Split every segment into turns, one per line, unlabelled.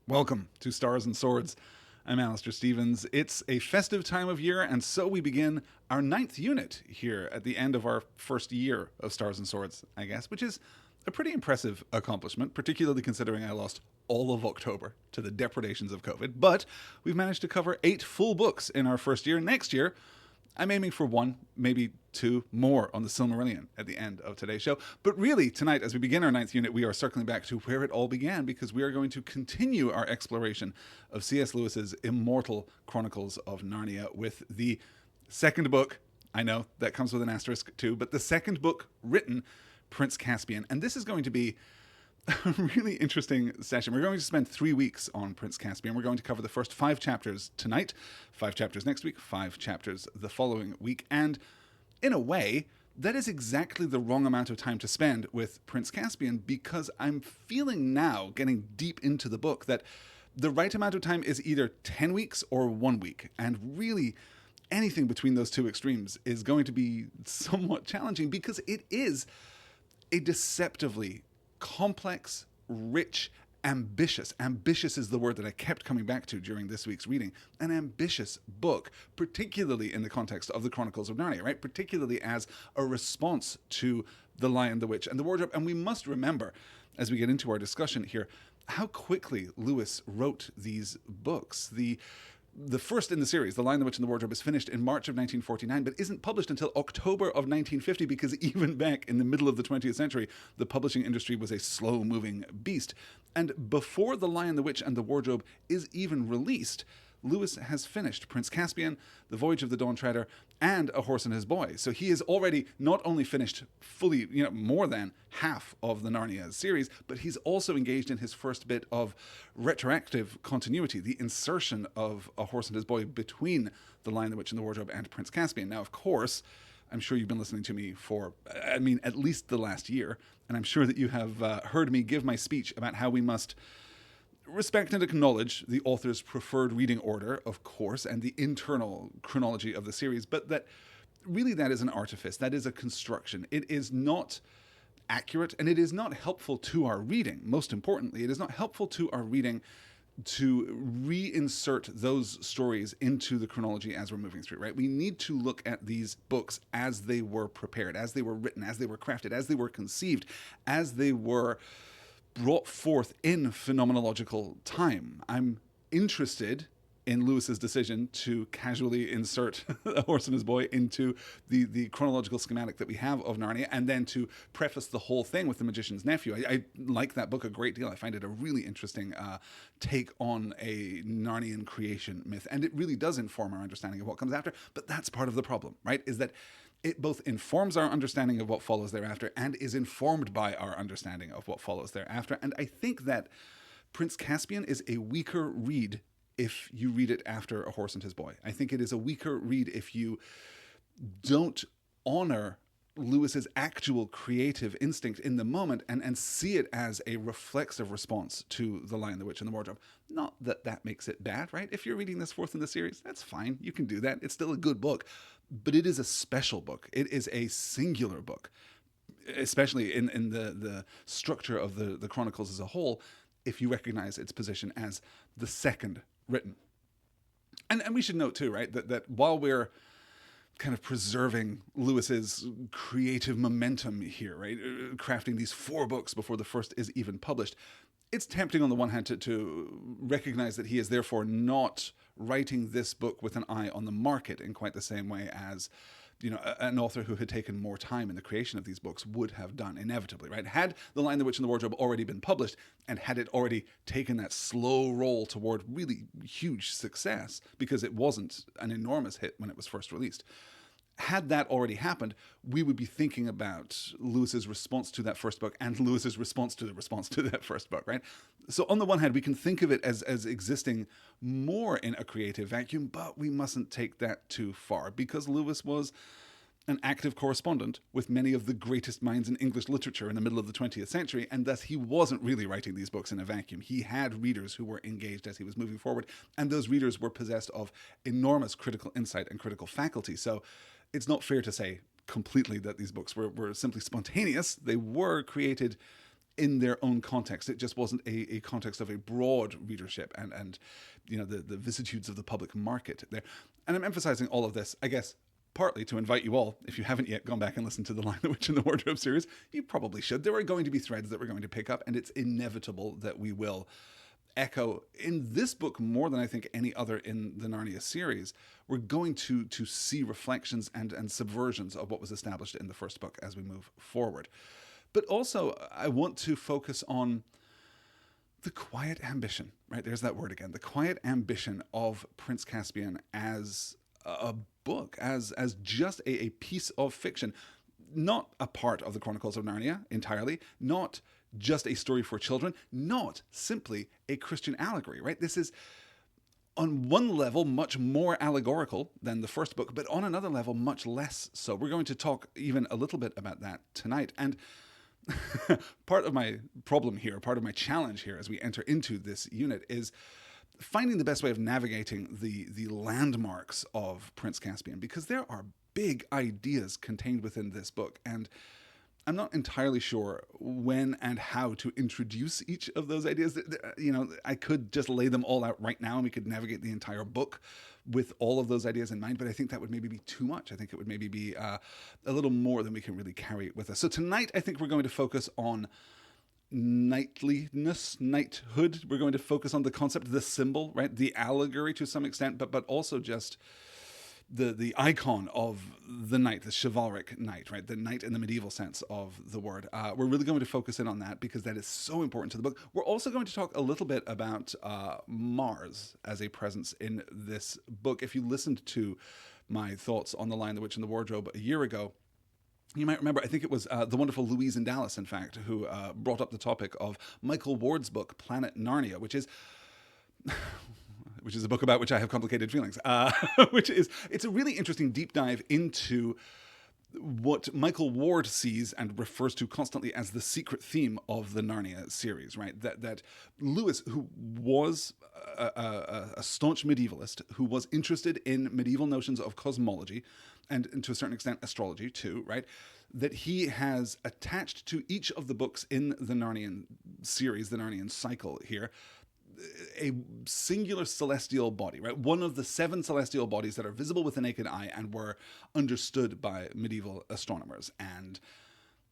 Welcome to Stars and Swords. I'm Alistair Stevens. It's a festive time of year, and so we begin our ninth unit here at the end of our first year of Stars and Swords, I guess, which is a pretty impressive accomplishment, particularly considering I lost all of October to the depredations of COVID. But we've managed to cover 8 full books in our first year. Next year, I'm aiming for 1, maybe 2 more on the Silmarillion at the end of today's show. But really, tonight, as we begin our 9th unit, we are circling back to where it all began, because we are going to continue our exploration of C.S. Lewis's immortal Chronicles of Narnia with the second book. I know that comes with an asterisk too, but the second book written, Prince Caspian. And this is going to be a really interesting session. We're going to spend 3 weeks on Prince Caspian. We're going to cover the first 5 chapters tonight, 5 chapters next week, 5 chapters the following week. And in a way, that is exactly the wrong amount of time to spend with Prince Caspian, because I'm feeling now, getting deep into the book, that the right amount of time is either 10 weeks or 1 week. And really, anything between those two extremes is going to be somewhat challenging, because it is a deceptively complex, rich, ambitious. Ambitious is the word that I kept coming back to during this week's reading. An ambitious book, particularly in the context of the Chronicles of Narnia, right? Particularly as a response to The Lion, the Witch, and the Wardrobe. And we must remember, as we get into our discussion here, how quickly Lewis wrote these books. The first in the series, The Lion, the Witch, and the Wardrobe, is finished in March of 1949, but isn't published until October of 1950, because even back in the middle of the 20th century, the publishing industry was a slow-moving beast. And before The Lion, the Witch, and the Wardrobe is even released, Lewis has finished Prince Caspian, The Voyage of the Dawn Treader, and A Horse and His Boy. So he has already not only finished fully, more than half of the Narnia series, but he's also engaged in his first bit of retroactive continuity, the insertion of A Horse and His Boy between The Lion, the Witch, and the Wardrobe and Prince Caspian. Now, of course, I'm sure you've been listening to me for, at least the last year, and I'm sure that you have heard me give my speech about how we must respect and acknowledge the author's preferred reading order, of course, and the internal chronology of the series, but that really that is an artifice, that is a construction. It is not accurate, and it is not helpful to our reading. Most importantly, it is not helpful to our reading to reinsert those stories into the chronology as we're moving through, right? We need to look at these books as they were prepared, as they were written, as they were crafted, as they were conceived, as they were brought forth in phenomenological time. I'm interested in Lewis's decision to casually insert A Horse and His Boy into the chronological schematic that we have of Narnia, and then to preface the whole thing with The Magician's Nephew. I like that book a great deal. I find it a really interesting take on a Narnian creation myth, and it really does inform our understanding of what comes after. But that's part of the problem, right? Is that it both informs our understanding of what follows thereafter and is informed by our understanding of what follows thereafter. And I think that Prince Caspian is a weaker read if you read it after A Horse and His Boy. I think it is a weaker read if you don't honor Lewis's actual creative instinct in the moment and see it as a reflexive response to The Lion, the Witch, and the Wardrobe. Not that that makes it bad, right? If you're reading this fourth in the series, that's fine. You can do that. It's still a good book. But it is a special book. It is a singular book, especially in the structure of the Chronicles as a whole, if you recognize its position as the second written. And we should note too, right, that while we're kind of preserving Lewis's creative momentum here, right, crafting these 4 books before the first is even published, it's tempting on the one hand to recognize that he is therefore not writing this book with an eye on the market in quite the same way as, an author who had taken more time in the creation of these books would have done inevitably, right? Had The Lion, the Witch, and the Wardrobe already been published, and had it already taken that slow roll toward really huge success, because it wasn't an enormous hit when it was first released, had that already happened, we would be thinking about Lewis's response to that first book and Lewis's response to the response to that first book, right? So on the one hand, we can think of it as existing more in a creative vacuum, but we mustn't take that too far, because Lewis was an active correspondent with many of the greatest minds in English literature in the middle of the 20th century, and thus he wasn't really writing these books in a vacuum. He had readers who were engaged as he was moving forward, and those readers were possessed of enormous critical insight and critical faculty. So it's not fair to say completely that these books were simply spontaneous. They were created in their own context. It just wasn't a context of a broad readership and the vicissitudes of the public market there. And I'm emphasizing all of this, I guess, partly to invite you all, if you haven't yet gone back and listened to the Lion, the Witch, and the Wardrobe series, you probably should. There are going to be threads that we're going to pick up, and it's inevitable that we will echo in this book more than I think any other in the Narnia series. We're going to see reflections and subversions of what was established in the first book as we move forward. But also, I want to focus on the quiet ambition, right? There's that word again. The quiet ambition of Prince Caspian as a book, as just a piece of fiction. Not a part of the Chronicles of Narnia entirely, not just a story for children, not simply a Christian allegory, right? This is, on one level, much more allegorical than the first book, but on another level, much less so. We're going to talk even a little bit about that tonight. And part of my problem here, part of my challenge here as we enter into this unit is finding the best way of navigating the landmarks of Prince Caspian, because there are big ideas contained within this book, and I'm not entirely sure when and how to introduce each of those ideas. I could just lay them all out right now and we could navigate the entire book with all of those ideas in mind, but I think that would maybe be too much. I think it would maybe be a little more than we can really carry with us. So tonight, I think we're going to focus on knightliness, knighthood. We're going to focus on the concept, the symbol, right? The allegory to some extent, but also just the icon of the knight, the chivalric knight, right? The knight in the medieval sense of the word. We're really going to focus in on that because that is so important to the book. We're also going to talk a little bit about Mars as a presence in this book. If you listened to my thoughts on The Lion, the Witch, and the Wardrobe a year ago, you might remember, I think it was the wonderful Louise in Dallas, in fact, who brought up the topic of Michael Ward's book, Planet Narnia, which is a book about which I have complicated feelings, it's a really interesting deep dive into what Michael Ward sees and refers to constantly as the secret theme of the Narnia series, right? That Lewis, who was a staunch medievalist, who was interested in medieval notions of cosmology and to a certain extent astrology too, right? That he has attached to each of the books in the Narnian series, the Narnian cycle here, a singular celestial body, right? One of the 7 celestial bodies that are visible with the naked eye and were understood by medieval astronomers. And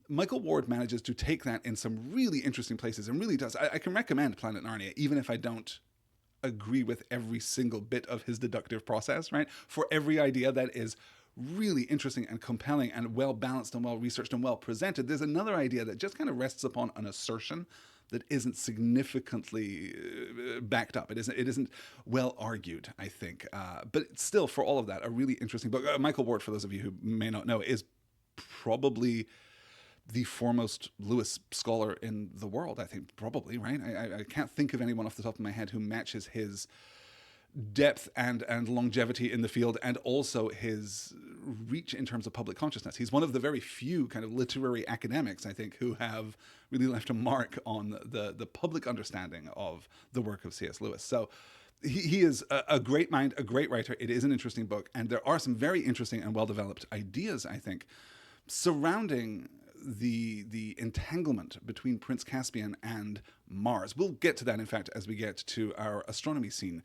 Michael Ward manages to take that in some really interesting places and really does. I can recommend Planet Narnia, even if I don't agree with every single bit of his deductive process, right? For every idea that is really interesting and compelling and well balanced and well researched and well presented, there's another idea that just kind of rests upon an assertion that isn't significantly backed up. It isn't well argued, I think. But still, for all of that, a really interesting book. Michael Ward, for those of you who may not know, is probably the foremost Lewis scholar in the world, I think, probably, right? I can't think of anyone off the top of my head who matches his depth and longevity in the field, and also his reach in terms of public consciousness. He's one of the very few kind of literary academics, I think, who have really left a mark on the public understanding of the work of C.S. Lewis. So he is a great mind, a great writer. It is an interesting book, and there are some very interesting and well-developed ideas, I think, surrounding the entanglement between Prince Caspian and Mars. We'll get to that, in fact, as we get to our astronomy scene,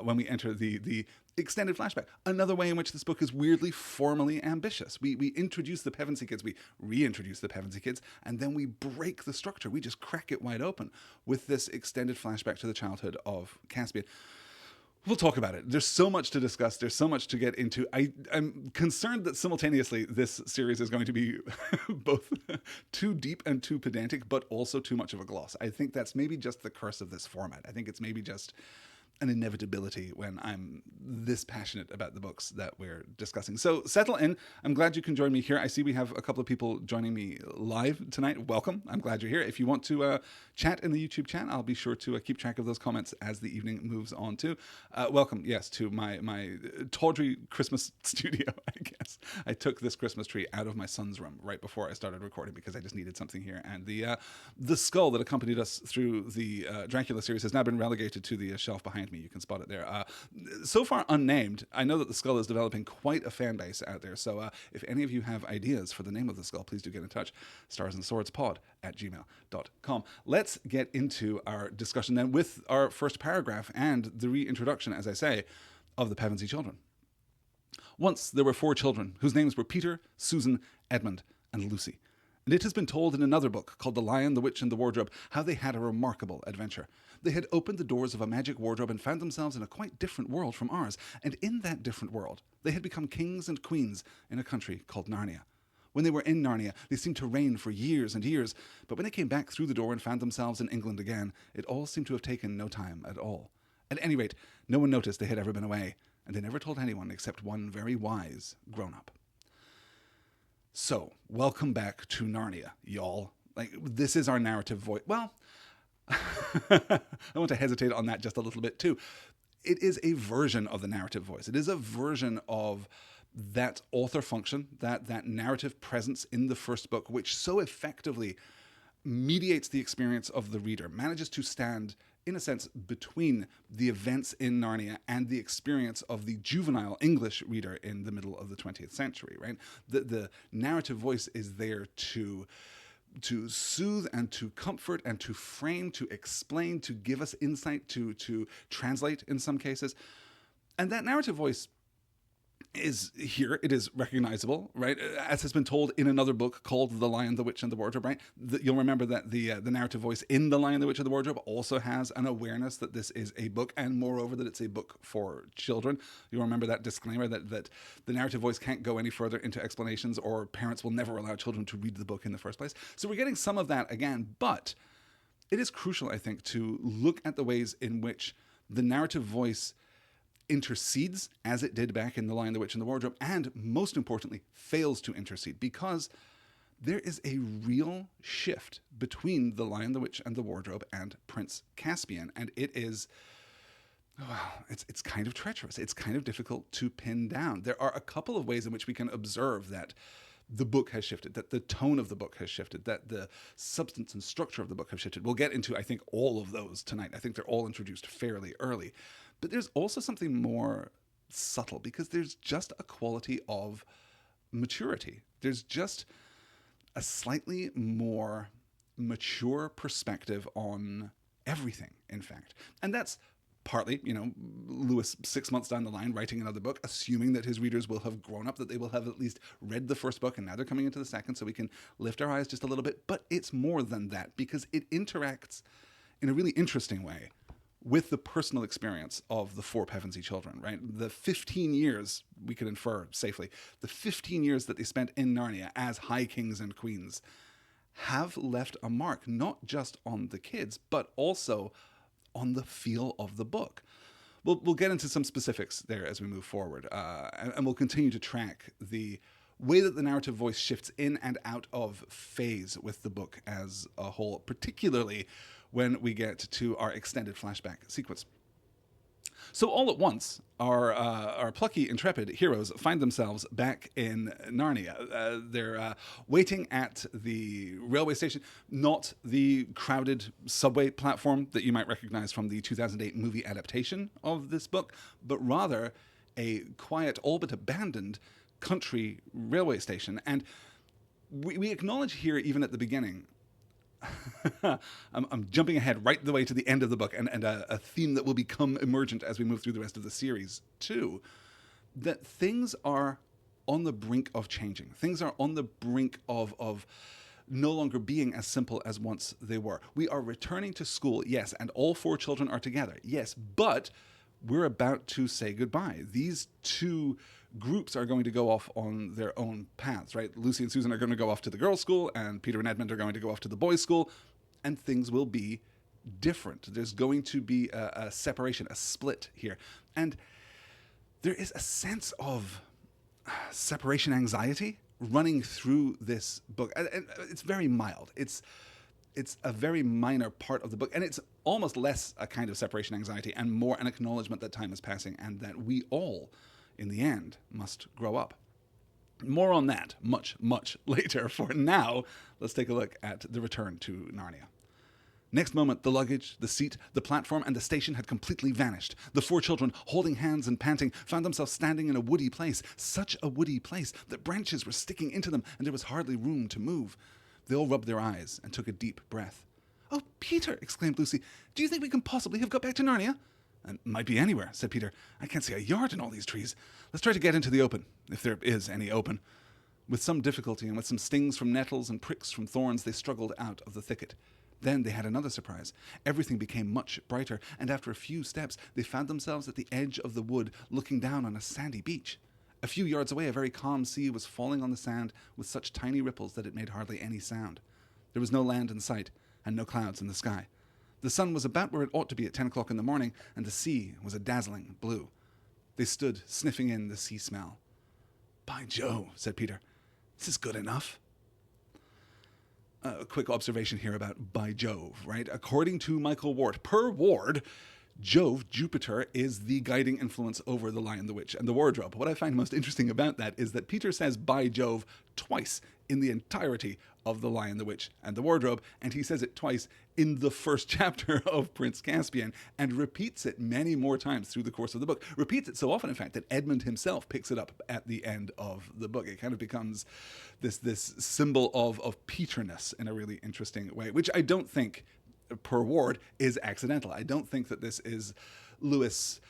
when we enter the extended flashback. Another way in which this book is weirdly formally ambitious. We introduce the Pevensey kids, we reintroduce the Pevensey kids, and then we break the structure. We just crack it wide open with this extended flashback to the childhood of Caspian. We'll talk about it. There's so much to discuss. There's so much to get into. I'm concerned that simultaneously this series is going to be both too deep and too pedantic, but also too much of a gloss. I think that's maybe just the curse of this format. I think it's maybe just an inevitability when I'm this passionate about the books that we're discussing. So settle in. I'm glad you can join me here. I see we have a couple of people joining me live tonight. Welcome. I'm glad you're here. If you want to chat in the YouTube chat, I'll be sure to keep track of those comments as the evening moves on too. Welcome, yes, to my tawdry Christmas studio, I guess. I took this Christmas tree out of my son's room right before I started recording because I just needed something here. And the skull that accompanied us through the Dracula series has now been relegated to the shelf behind behind me. You can spot it there. So far unnamed. I know that the skull is developing quite a fan base out there. So if any of you have ideas for the name of the skull, please do get in touch. starsandswordspod@gmail.com. Let's get into our discussion then with our first paragraph and the reintroduction, as I say, of the Pevensey children. Once there were 4 children whose names were Peter, Susan, Edmund, and Lucy. And it has been told in another book called The Lion, the Witch, and the Wardrobe how they had a remarkable adventure. They had opened the doors of a magic wardrobe and found themselves in a quite different world from ours. And in that different world, they had become kings and queens in a country called Narnia. When they were in Narnia, they seemed to reign for years and years. But when they came back through the door and found themselves in England again, it all seemed to have taken no time at all. At any rate, no one noticed they had ever been away. And they never told anyone except one very wise grown-up. So, welcome back to Narnia, y'all. Like, this is our narrative voice. Well, I want to hesitate on that just a little bit too. It is a version of the narrative voice. It is a version of that author function, that narrative presence in the first book, which so effectively mediates the experience of the reader, manages to stand in a sense, between the events in Narnia and the experience of the juvenile English reader in the middle of the 20th century, right? The narrative voice is there to soothe and to comfort and to frame, to explain, to give us insight, to translate in some cases. And that narrative voice is here. It is recognizable, right? As has been told in another book called The Lion, the Witch, and the Wardrobe, right? You'll remember that the narrative voice in The Lion, the Witch, and the Wardrobe also has an awareness that this is a book, and moreover that it's a book for children. You'll remember that disclaimer that the narrative voice can't go any further into explanations, or parents will never allow children to read the book in the first place. So we're getting some of that again, but it is crucial, I think, to look at the ways in which the narrative voice intercedes, as it did back in The Lion, the Witch, and the Wardrobe, and most importantly, fails to intercede, because there is a real shift between The Lion, the Witch, and the Wardrobe and Prince Caspian, and it is, well, it's kind of treacherous. It's kind of difficult to pin down. There are a couple of ways in which we can observe that the book has shifted, that the tone of the book has shifted, that the substance and structure of the book have shifted. We'll get into, I think, all of those tonight. I think they're all introduced fairly early. But there's also something more subtle, because there's just a quality of maturity. There's just a slightly more mature perspective on everything, in fact. And that's partly, Lewis 6 months down the line writing another book, assuming that his readers will have grown up, that they will have at least read the first book, and now they're coming into the second, so we can lift our eyes just a little bit. But it's more than that, because it interacts in a really interesting way with the personal experience of the 4 Pevensey children, right? The 15 years, we could infer safely, the 15 years that they spent in Narnia as high kings and queens have left a mark, not just on the kids, but also on the feel of the book. We'll get into some specifics there as we move forward, and we'll continue to track the way that the narrative voice shifts in and out of phase with the book as a whole, particularly when we get to our extended flashback sequence. So all at once, our plucky, intrepid heroes find themselves back in Narnia. They're waiting at the railway station, not the crowded subway platform that you might recognize from the 2008 movie adaptation of this book, but rather a quiet, all but abandoned country railway station. And we acknowledge here, even at the beginning, I'm jumping ahead right the way to the end of the book, and a theme that will become emergent as we move through the rest of the series too, that things are on the brink of changing. Things are on the brink of no longer being as simple as once they were. We are returning to school, yes, and all 4 children are together, yes, but we're about to say goodbye. These 2 groups are going to go off on their own paths, right? Lucy and Susan are going to go off to the girls' school, and Peter and Edmund are going to go off to the boys' school, and things will be different. There's going to be a separation, a split here. And there is a sense of separation anxiety running through this book. And it's very mild. It's a very minor part of the book, and it's almost less a kind of separation anxiety and more an acknowledgement that time is passing and that we all, in the end, must grow up. More on that much, much later. For now, let's take a look at the return to Narnia. Next moment, the luggage, the seat, the platform, and the station had completely vanished. The four children, holding hands and panting, found themselves standing in a woody place, such a woody place that branches were sticking into them and there was hardly room to move. They all rubbed their eyes and took a deep breath. "Oh, Peter," exclaimed Lucy, "do you think we can possibly have got back to Narnia?" "It might be anywhere," said Peter. "I can't see a yard in all these trees. Let's try to get into the open, if there is any open." With some difficulty and with some stings from nettles and pricks from thorns, they struggled out of the thicket. Then they had another surprise. Everything became much brighter, and after a few steps, they found themselves at the edge of the wood, looking down on a sandy beach. A few yards away, a very calm sea was falling on the sand with such tiny ripples that it made hardly any sound. There was no land in sight, and no clouds in the sky. The sun was about where it ought to be at 10 o'clock in the morning, and the sea was a dazzling blue. They stood, sniffing in the sea smell. "By Jove," said Peter, "this is good enough." A quick observation here about by Jove, right? According to Michael Ward, per Ward, Jove, Jupiter, is the guiding influence over the Lion, the Witch, and the Wardrobe. What I find most interesting about that is that Peter says by Jove twice in the entirety of The Lion, the Witch, and the Wardrobe, and he says it twice in the first chapter of Prince Caspian, and repeats it many more times through the course of the book. Repeats it so often, in fact, that Edmund himself picks it up at the end of the book. It kind of becomes this symbol of Peterness in a really interesting way, which I don't think, per Ward, is accidental. I don't think that this is Lewis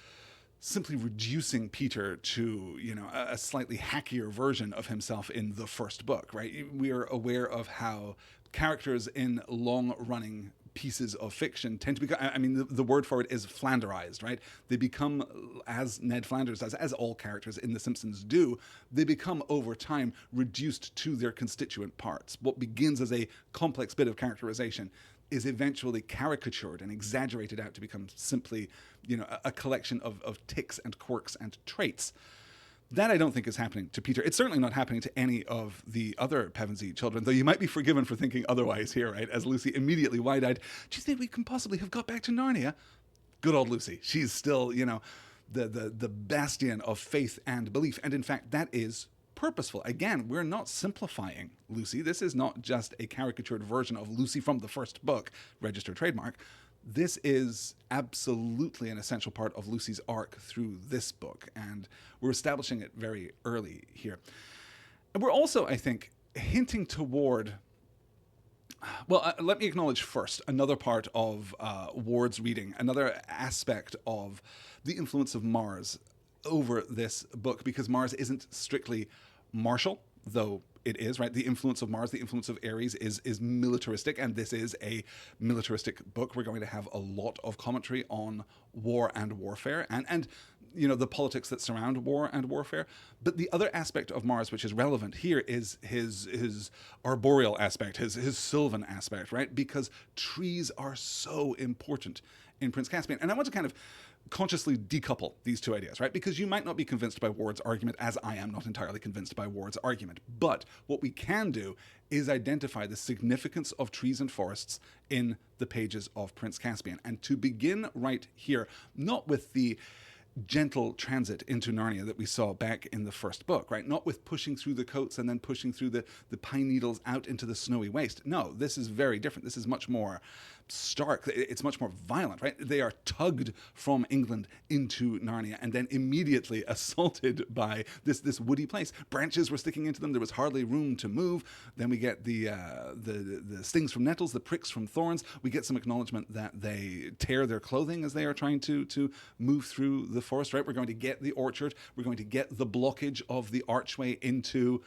simply reducing Peter to, a slightly hackier version of himself in the first book, right? We are aware of how characters in long-running pieces of fiction tend to become, the word for it is Flanderized, right? They become, as Ned Flanders does, as all characters in The Simpsons do, they become over time reduced to their constituent parts. What begins as a complex bit of characterization is eventually caricatured and exaggerated out to become simply, a collection of tics and quirks and traits. That I don't think is happening to Peter. It's certainly not happening to any of the other Pevensey children, though you might be forgiven for thinking otherwise here, right? As Lucy immediately wide-eyed, "Do you think we can possibly have got back to Narnia?" Good old Lucy. She's still, the bastion of faith and belief. And in fact, that is purposeful. Again, we're not simplifying Lucy. This is not just a caricatured version of Lucy from the first book, registered trademark. This is absolutely an essential part of Lucy's arc through this book, and we're establishing it very early here. And we're also, I think, hinting toward... let me acknowledge first another part of Ward's reading, another aspect of the influence of Mars over this book, because Mars isn't strictly martial, though it is, right? The influence of Mars, the influence of Ares is militaristic, and this is a militaristic book. We're going to have a lot of commentary on war and warfare, and the politics that surround war and warfare. But the other aspect of Mars which is relevant here is his arboreal aspect, his sylvan aspect, right? Because trees are so important in Prince Caspian. And I want to kind of consciously decouple these two ideas, right? Because you might not be convinced by Ward's argument, as I am not entirely convinced by Ward's argument. But what we can do is identify the significance of trees and forests in the pages of Prince Caspian. And to begin right here, not with the gentle transit into Narnia that we saw back in the first book, right? Not with pushing through the coats and then pushing through the pine needles out into the snowy waste. No, this is very different. This is much more stark. It's much more violent, right? They are tugged from England into Narnia and then immediately assaulted by this woody place. Branches were sticking into them. There was hardly room to move. Then we get the stings from nettles, the pricks from thorns. We get some acknowledgement that they tear their clothing as they are trying to move through the forest, right? We're going to get the orchard. We're going to get the blockage of the archway into,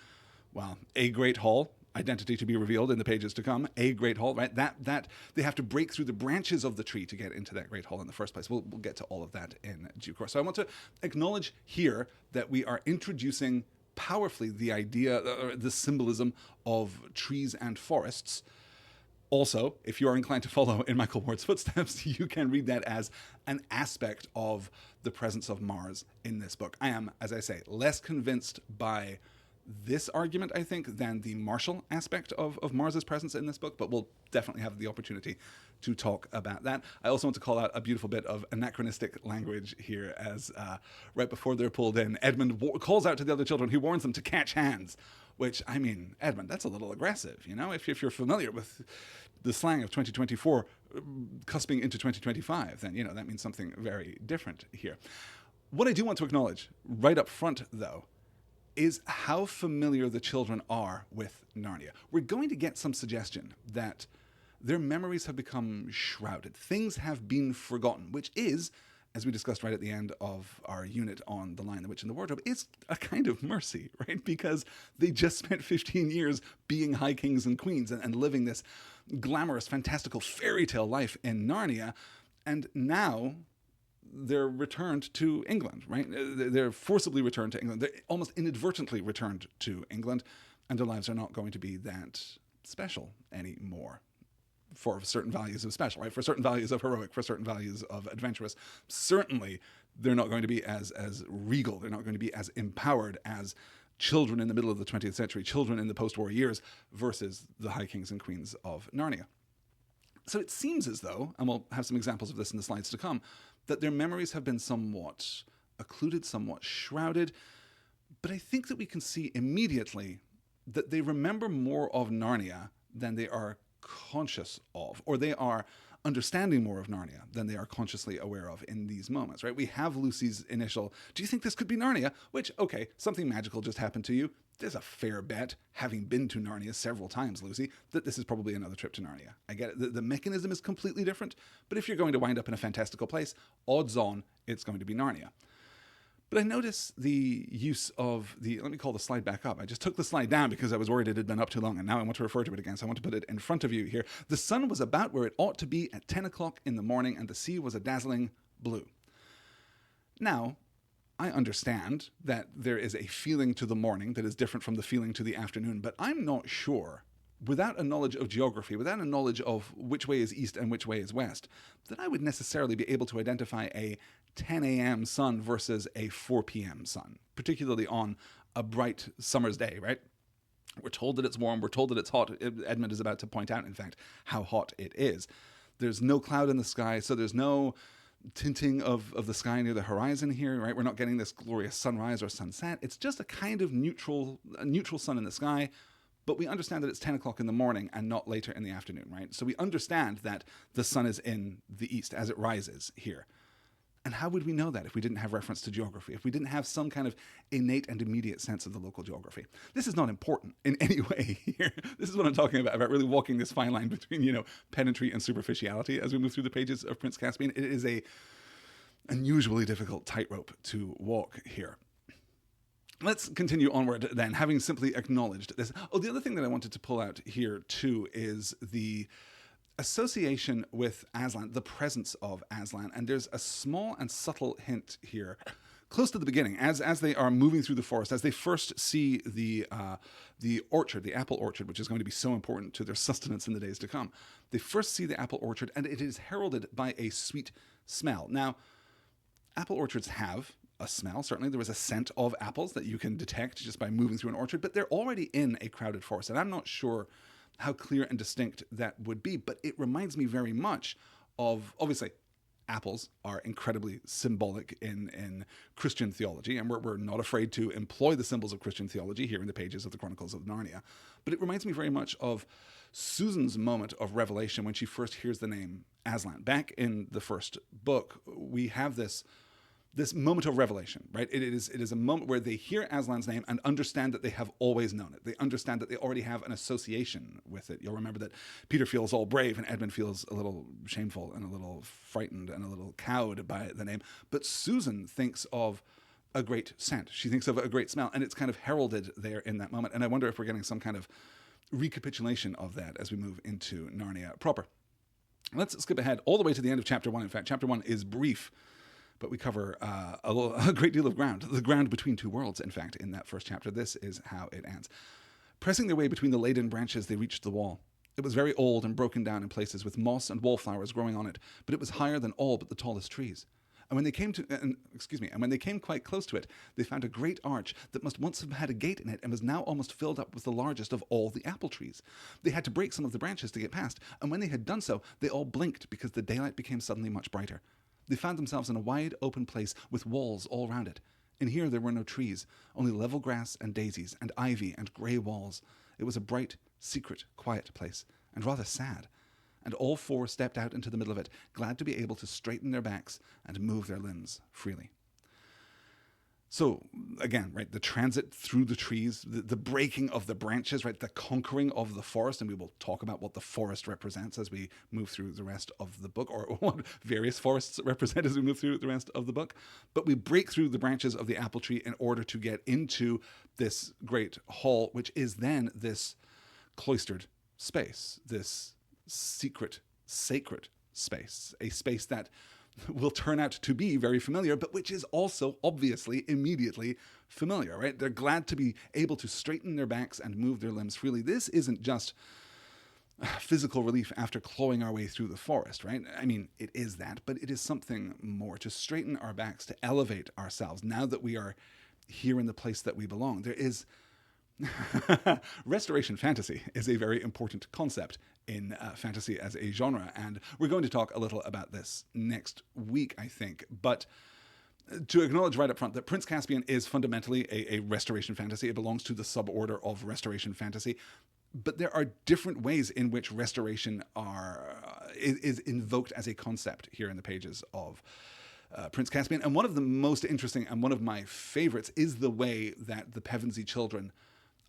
a great hall. Identity to be revealed in the pages to come. A great hall, right? That they have to break through the branches of the tree to get into that great hall in the first place. We'll get to all of that in due course. So I want to acknowledge here that we are introducing powerfully the idea, the symbolism of trees and forests. Also, if you are inclined to follow in Michael Ward's footsteps, you can read that as an aspect of the presence of Mars in this book. I am, as I say, less convinced by this argument, I think, than the martial aspect of Mars's presence in this book, but we'll definitely have the opportunity to talk about that. I also want to call out a beautiful bit of anachronistic language here as right before they're pulled in, Edmund calls out to the other children. He warns them to catch hands, which, Edmund, that's a little aggressive, if you're familiar with the slang of 2024, cusping into 2025, then, that means something very different here. What I do want to acknowledge right up front, though, is how familiar the children are with Narnia. We're going to get some suggestion that their memories have become shrouded. Things have been forgotten, which is, as we discussed right at the end of our unit on The Lion, the Witch, and the Wardrobe, is a kind of mercy, right? Because they just spent 15 years being high kings and queens and living this glamorous, fantastical fairy tale life in Narnia, and now they're returned to England, right? They're forcibly returned to England. They're almost inadvertently returned to England, and their lives are not going to be that special anymore. For certain values of special, right? For certain values of heroic, for certain values of adventurous. Certainly, they're not going to be as regal. They're not going to be as empowered as children in the middle of the 20th century, children in the post-war years, versus the high kings and queens of Narnia. So it seems as though, and we'll have some examples of this in the slides to come, that their memories have been somewhat occluded, somewhat shrouded. But I think that we can see immediately that they remember more of Narnia than they are conscious of, or they are understanding more of Narnia than they are consciously aware of in these moments, right? We have Lucy's initial, do you think this could be Narnia? Which, okay, something magical just happened to you. There's a fair bet, having been to Narnia several times, Lucy, that this is probably another trip to Narnia. I get it. The mechanism is completely different, but if you're going to wind up in a fantastical place, odds on it's going to be Narnia. But I notice the use of let me call the slide back up. I just took the slide down because I was worried it had been up too long, and now I want to refer to it again, so I want to put it in front of you here. The sun was about where it ought to be at 10 o'clock in the morning, and the sea was a dazzling blue. Now, I understand that there is a feeling to the morning that is different from the feeling to the afternoon, but I'm not sure, without a knowledge of geography, without a knowledge of which way is east and which way is west, that I would necessarily be able to identify a 10 a.m. sun versus a 4 p.m. sun, particularly on a bright summer's day, right? We're told that it's warm, we're told that it's hot. Edmund is about to point out, in fact, how hot it is. There's no cloud in the sky, so there's no tinting of the sky near the horizon here, right? We're not getting this glorious sunrise or sunset. It's just a kind of neutral sun in the sky, but we understand that it's 10 o'clock in the morning and not later in the afternoon, right? So we understand that the sun is in the east as it rises here. And how would we know that if we didn't have reference to geography, if we didn't have some kind of innate and immediate sense of the local geography? This is not important in any way here. This is what I'm talking about really walking this fine line between, pedantry and superficiality as we move through the pages of Prince Caspian. It is a unusually difficult tightrope to walk here. Let's continue onward then, having simply acknowledged this. Oh, the other thing that I wanted to pull out here too is the association with Aslan, the presence of Aslan, and there's a small and subtle hint here close to the beginning, as they are moving through the forest, as they first see the orchard, the apple orchard, which is going to be so important to their sustenance in the days to come. They first see the apple orchard, and it is heralded by a sweet smell. Now, apple orchards have a smell. Certainly there is a scent of apples that you can detect just by moving through an orchard, but they're already in a crowded forest, and I'm not sure how clear and distinct that would be, but it reminds me very much of, obviously, apples are incredibly symbolic in Christian theology, and we're not afraid to employ the symbols of Christian theology here in the pages of the Chronicles of Narnia. But it reminds me very much of Susan's moment of revelation when she first hears the name Aslan. Back in the first book, we have this moment of revelation, right? It is a moment where they hear Aslan's name and understand that they have always known it. They understand that they already have an association with it. You'll remember that Peter feels all brave and Edmund feels a little shameful and a little frightened and a little cowed by the name. But Susan thinks of a great scent. She thinks of a great smell, and it's kind of heralded there in that moment. And I wonder if we're getting some kind of recapitulation of that as we move into Narnia proper. Let's skip ahead all the way to the end of chapter 1. In fact, chapter 1 is brief, but we cover a great deal of ground, the ground between two worlds, in fact, in that first chapter. This is how it ends. Pressing their way between the laden branches, they reached the wall. It was very old and broken down in places, with moss and wallflowers growing on it, but it was higher than all but the tallest trees. And when they came quite close to it, they found a great arch that must once have had a gate in it and was now almost filled up with the largest of all the apple trees. They had to break some of the branches to get past, and when they had done so, they all blinked because the daylight became suddenly much brighter. They found themselves in a wide, open place with walls all round it. In here there were no trees, only level grass and daisies and ivy and grey walls. It was a bright, secret, quiet place, and rather sad. and all four stepped out into the middle of it, glad to be able to straighten their backs and move their limbs freely. So again, right, the transit through the trees, the breaking of the branches, right, the conquering of the forest, and we will talk about what the forest represents as we move through the rest of the book, or what various forests represent as we move through the rest of the book. But we break through the branches of the apple tree in order to get into this great hall, which is then this cloistered space, this secret, sacred space, a space that will turn out to be very familiar, but which is also obviously immediately familiar, right? They're glad to be able to straighten their backs and move their limbs freely. This isn't just physical relief after clawing our way through the forest, right? I mean, it is that, but it is something more, to straighten our backs, to elevate ourselves now that we are here in the place that we belong. There is restoration fantasy is a very important concept in fantasy as a genre, and we're going to talk a little about this next week, I think. But to acknowledge right up front that Prince Caspian is fundamentally a restoration fantasy. It belongs to the suborder of restoration fantasy. But there are different ways in which restoration is invoked as a concept here in the pages of Prince Caspian. And one of the most interesting and one of my favorites is the way that the Pevensey children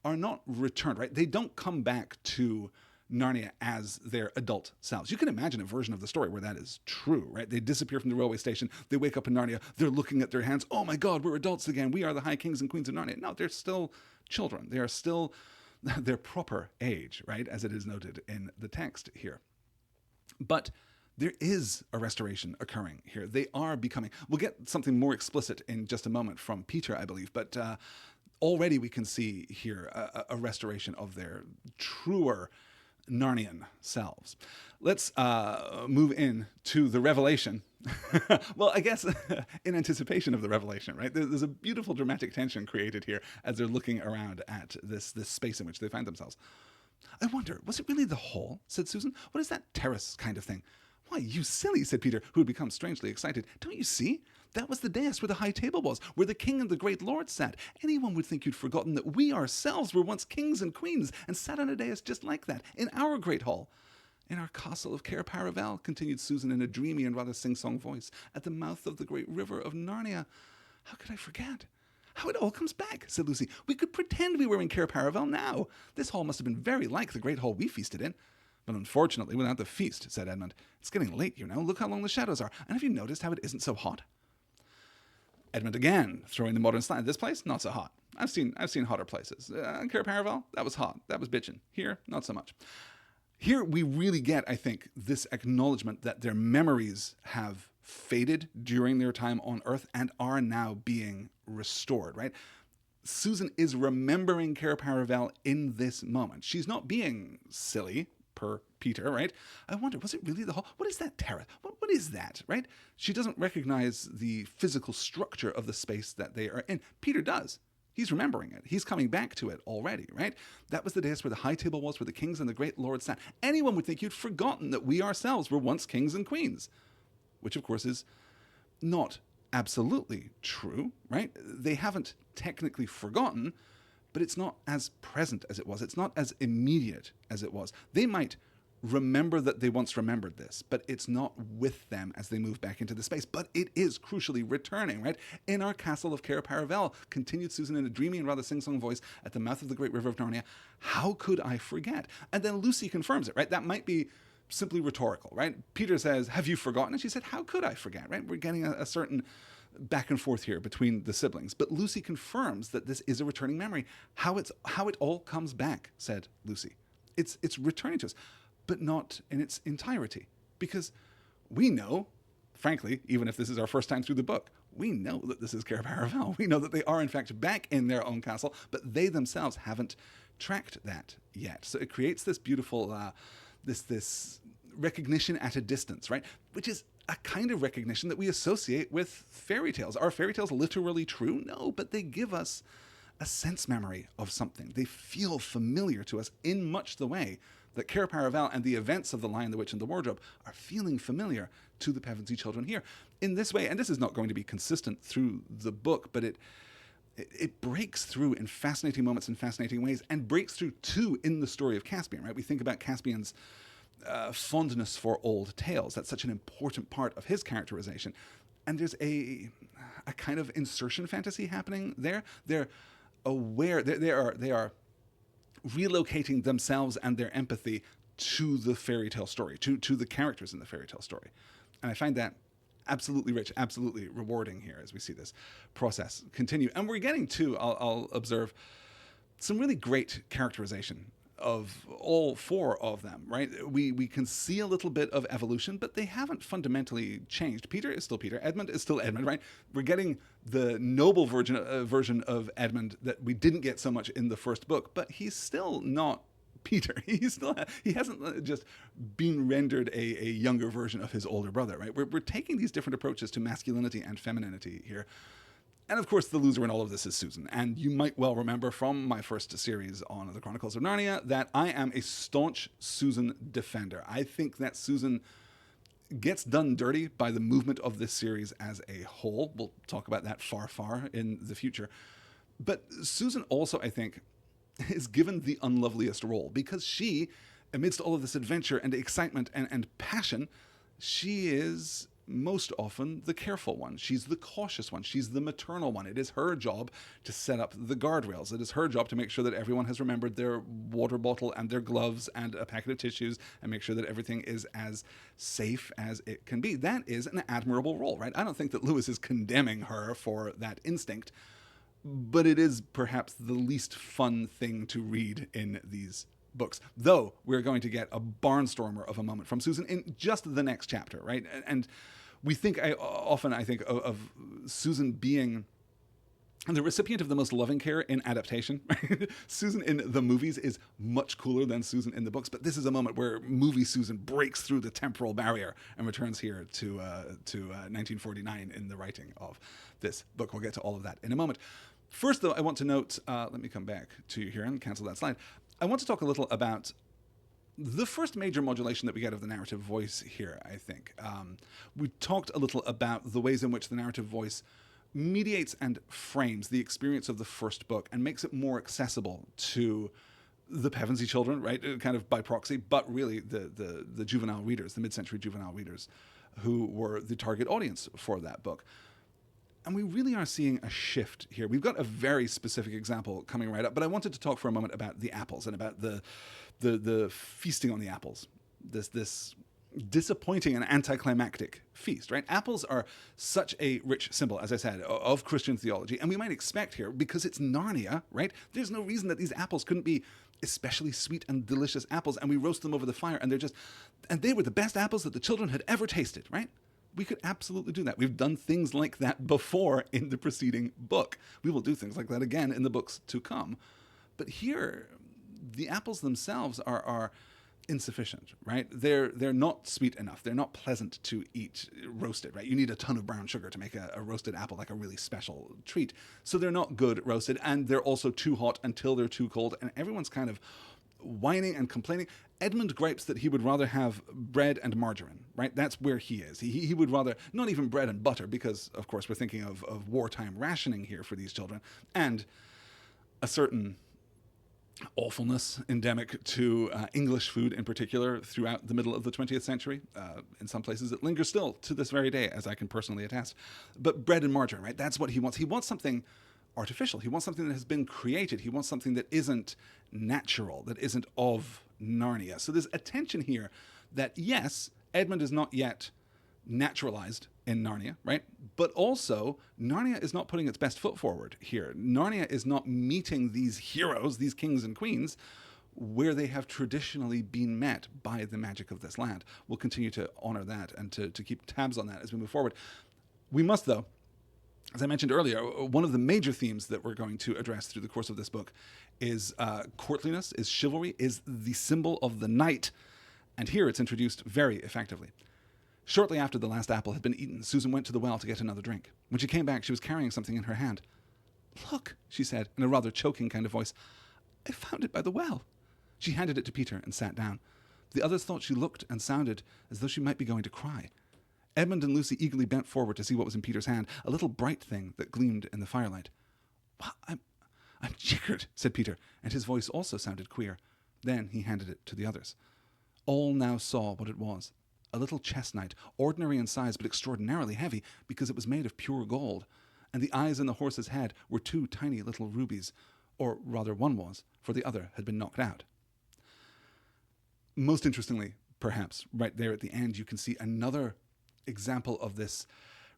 are not returned, right? They don't come back to Narnia as their adult selves. You can imagine a version of the story where that is true, right? They disappear from the railway station. They wake up in Narnia. They're looking at their hands. Oh my God, we're adults again. We are the high kings and queens of Narnia. No, they're still children. They are still their proper age, right? As it is noted in the text here. But there is a restoration occurring here. They are becoming, we'll get something more explicit in just a moment from Peter, I believe, but already we can see here a restoration of their truer Narnian selves. Let's move in to the revelation. Well, I guess in anticipation of the revelation, right? There's a beautiful dramatic tension created here as they're looking around at this space in which they find themselves. I wonder, was it really the hall? Said Susan. What is that terrace kind of thing? Why, you silly, said Peter, who had become strangely excited. Don't you see? That was the dais where the high table was, where the king and the great lord sat. Anyone would think you'd forgotten that we ourselves were once kings and queens and sat on a dais just like that, in our great hall. In our castle of Cair Paravel, continued Susan in a dreamy and rather sing-song voice, at the mouth of the great river of Narnia. How could I forget? How it all comes back, said Lucy. We could pretend we were in Cair Paravel now. This hall must have been very like the great hall we feasted in. But unfortunately, without the feast, said Edmund. It's getting late, you know. Look how long the shadows are. And have you noticed how it isn't so hot? Edmund again, throwing the modern slant. This place, not so hot. I've seen hotter places. Cair Paravel, that was hot. That was bitchin'. Here, not so much. Here we really get, I think, this acknowledgement that their memories have faded during their time on Earth and are now being restored, right? Susan is remembering Cair Paravel in this moment. She's not being silly, per Peter, right? I wonder, was it really the hall? What is that terrace? What is that, right? She doesn't recognize the physical structure of the space that they are in. Peter does. He's remembering it. He's coming back to it already, right? That was the dais where the high table was, where the kings and the great lords sat. Anyone would think you'd forgotten that we ourselves were once kings and queens, which of course is not absolutely true, right? They haven't technically forgotten, but it's not as present as it was. It's not as immediate as it was. They might remember that they once remembered this, but it's not with them as they move back into the space. But it is crucially returning, right? In our castle of Cair Paravel, continued Susan in a dreamy and rather sing-song voice at the mouth of the great river of Narnia. How could I forget? And then Lucy confirms it, right? That might be simply rhetorical, right? Peter says, have you forgotten? And she said, how could I forget, right? We're getting a certain back and forth here between the siblings. But Lucy confirms that this is a returning memory. How it all comes back, said Lucy. It's returning to us, but not in its entirety. Because we know, frankly, even if this is our first time through the book, we know that this is Cair Paravel. We know that they are in fact back in their own castle, but they themselves haven't tracked that yet. So it creates this beautiful, this recognition at a distance, right? Which is a kind of recognition that we associate with fairy tales. Are fairy tales literally true? No, but they give us a sense memory of something. They feel familiar to us in much the way that Cair Paravel and the events of The Lion, the Witch, and the Wardrobe are feeling familiar to the Pevensey children here. In this way, and this is not going to be consistent through the book, but it breaks through in fascinating moments in fascinating ways, and breaks through too in the story of Caspian, right? We think about Caspian's fondness for old tales. That's such an important part of his characterization. And there's a kind of insertion fantasy happening there. They're aware, they are relocating themselves and their empathy to the fairy tale story, to the characters in the fairy tale story. And I find that absolutely rich, absolutely rewarding here as we see this process continue. And we're getting to, I'll observe, some really great characterization of all four of them, right? We can see a little bit of evolution, but they haven't fundamentally changed. Peter is still Peter. Edmund is still Edmund, right? We're getting the noble version of Edmund that we didn't get so much in the first book, but he's still not Peter. He hasn't just been rendered a younger version of his older brother, right? We're taking these different approaches to masculinity and femininity here. And of course, the loser in all of this is Susan. And you might well remember from my first series on the Chronicles of Narnia that I am a staunch Susan defender. I think that Susan gets done dirty by the movement of this series as a whole. We'll talk about that far in the future. But Susan also, I think, is given the unloveliest role because she, amidst all of this adventure and excitement and passion, she is most often the careful one. She's the cautious one. She's the maternal one. It is her job to set up the guardrails. It is her job to make sure that everyone has remembered their water bottle and their gloves and a packet of tissues and make sure that everything is as safe as it can be. That is an admirable role, right? I don't think that Lewis is condemning her for that instinct, but it is perhaps the least fun thing to read in these books. Though we're going to get a barnstormer of a moment from Susan in just the next chapter, right? And we think, I think of Susan being the recipient of the most loving care in adaptation. Susan in the movies is much cooler than Susan in the books, but this is a moment where movie Susan breaks through the temporal barrier and returns here to 1949 in the writing of this book. We'll get to all of that in a moment. First, though, I want to note, let me come back to you here and cancel that slide. I want to talk a little about the first major modulation that we get of the narrative voice here, I think. We talked a little about the ways in which the narrative voice mediates and frames the experience of the first book and makes it more accessible to the Pevensey children, right? Kind of by proxy, but really the juvenile readers, the mid-century juvenile readers who were the target audience for that book. And we really are seeing a shift here. We've got a very specific example coming right up, but I wanted to talk for a moment about the apples and about the feasting on the apples. This disappointing and anticlimactic feast, right? Apples are such a rich symbol, as I said, of Christian theology, and we might expect here, because it's Narnia, right? There's no reason that these apples couldn't be especially sweet and delicious apples, and we roast them over the fire, and they were the best apples that the children had ever tasted, right? We could absolutely do that. We've done things like that before in the preceding book. We will do things like that again in the books to come. But here, the apples themselves are insufficient, right? They're not sweet enough. They're not pleasant to eat roasted, right? You need a ton of brown sugar to make a roasted apple like a really special treat. So they're not good roasted, and they're also too hot until they're too cold, and everyone's kind of whining and complaining. Edmund gripes that he would rather have bread and margarine, right? That's where he is. He would rather, not even bread and butter, because, of course, we're thinking of wartime rationing here for these children, and a certain awfulness endemic to English food in particular throughout the middle of the 20th century. In some places it lingers still to this very day, as I can personally attest. But bread and margarine, right? That's what he wants. He wants something artificial. He wants something that has been created. He wants something that isn't natural, that isn't of Narnia. So there's a tension here that, yes, Edmund is not yet naturalized in Narnia, right? But also, Narnia is not putting its best foot forward here. Narnia is not meeting these heroes, these kings and queens, where they have traditionally been met by the magic of this land. We'll continue to honor that and to keep tabs on that as we move forward. We must, though, as I mentioned earlier, one of the major themes that we're going to address through the course of this book is courtliness, is chivalry, is the symbol of the knight. And here it's introduced very effectively. Shortly after the last apple had been eaten, Susan went to the well to get another drink. When she came back, she was carrying something in her hand. "Look," she said, in a rather choking kind of voice. "I found it by the well." She handed it to Peter and sat down. The others thought she looked and sounded as though she might be going to cry. Edmund and Lucy eagerly bent forward to see what was in Peter's hand, a little bright thing that gleamed in the firelight. "Well, I'm jiggered," said Peter, and his voice also sounded queer. Then he handed it to the others. All now saw what it was. A little chess knight, ordinary in size but extraordinarily heavy because it was made of pure gold. And the eyes in the horse's head were two tiny little rubies. Or rather one was, for the other had been knocked out. Most interestingly, perhaps, right there at the end, you can see another example of this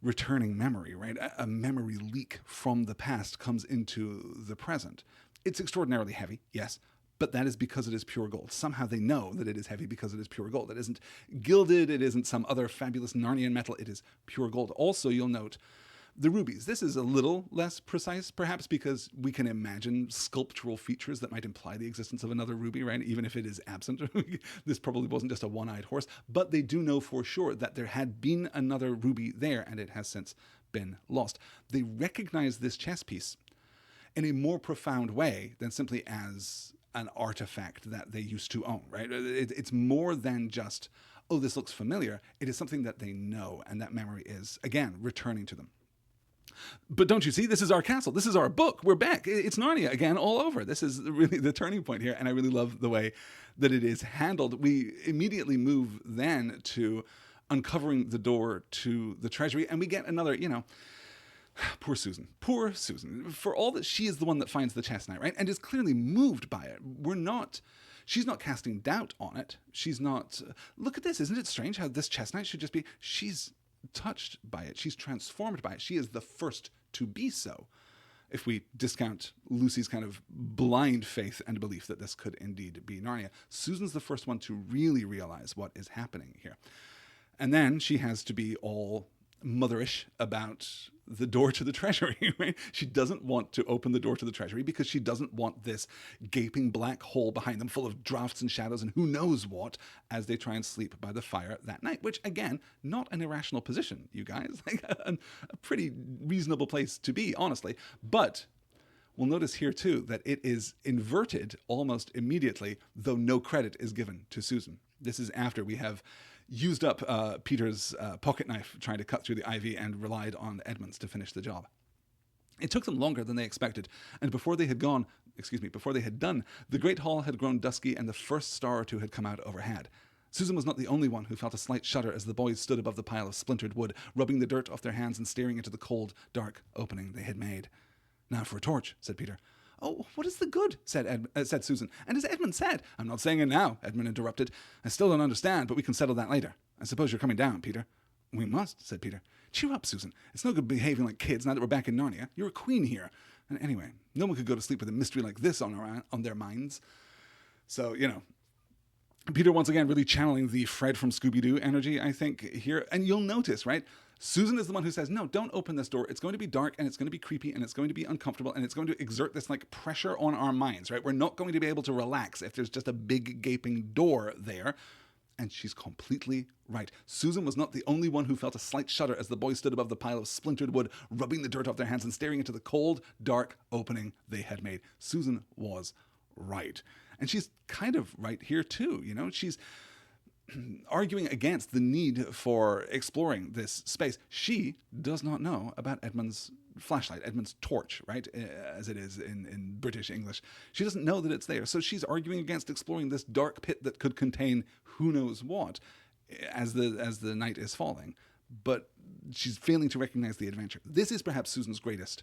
returning memory, right? A memory leak from the past comes into the present. It's extraordinarily heavy, yes, but that is because it is pure gold. Somehow they know that it is heavy because it is pure gold. It isn't gilded, it isn't some other fabulous Narnian metal, it is pure gold. Also, you'll note the rubies. This is a little less precise, perhaps, because we can imagine sculptural features that might imply the existence of another ruby, right? Even if it is absent. This probably wasn't just a one-eyed horse, but they do know for sure that there had been another ruby there, and it has since been lost. They recognize this chess piece in a more profound way than simply as an artifact that they used to own, right? It's more than just, oh, this looks familiar. It is something that they know, and that memory is, again, returning to them. But don't you see, this is our castle. This is our book. We're back. It's Narnia again all over. This is really the turning point here, and I really love the way that it is handled. We immediately move then to uncovering the door to the treasury, and we get another, poor Susan. Poor Susan. For all that she is the one that finds the chess knight, right? And is clearly moved by it. She's not casting doubt on it. She's not, look at this. Isn't it strange how this chess knight should just be, she's touched by it. She's transformed by it. She is the first to be so, if we discount Lucy's kind of blind faith and belief that this could indeed be Narnia. Susan's the first one to really realize what is happening here. And then she has to be all motherish about the door to the treasury, right? She doesn't want to open the door to the treasury because she doesn't want this gaping black hole behind them full of drafts and shadows and who knows what as they try and sleep by the fire that night, which, again, not an irrational position, you guys. Like a pretty reasonable place to be, honestly. But we'll notice here, too, that it is inverted almost immediately, though no credit is given to Susan. This is after we have used up Peter's pocket knife trying to cut through the ivy and relied on Edmund's to finish the job. It took them longer than they expected, and before they had done, the great hall had grown dusky and the first star or two had come out overhead. Susan was not the only one who felt a slight shudder as the boys stood above the pile of splintered wood, rubbing the dirt off their hands and staring into the cold, dark opening they had made. "Now for a torch," said Peter. "Oh, what is the good?" said Susan. "And as Edmund said—" "I'm not saying it now," Edmund interrupted. "I still don't understand, but we can settle that later. I suppose you're coming down, Peter." "We must," said Peter. "Cheer up, Susan. It's no good behaving like kids now that we're back in Narnia. You're a queen here. And anyway, no one could go to sleep with a mystery like this on their minds." So, Peter once again really channeling the Fred from Scooby-Doo energy, I think, here. And you'll notice, right? Susan is the one who says, no, don't open this door. It's going to be dark and it's going to be creepy and it's going to be uncomfortable and it's going to exert this like pressure on our minds, right? We're not going to be able to relax if there's just a big gaping door there. And she's completely right. Susan was not the only one who felt a slight shudder as the boys stood above the pile of splintered wood, rubbing the dirt off their hands and staring into the cold, dark opening they had made. Susan was right. And she's kind of right here too, She's arguing against the need for exploring this space. She does not know about Edmund's flashlight, Edmund's torch, right, as it is in British English. She doesn't know that it's there, so she's arguing against exploring this dark pit that could contain who knows what as the night is falling. But she's failing to recognize the adventure. This is perhaps Susan's greatest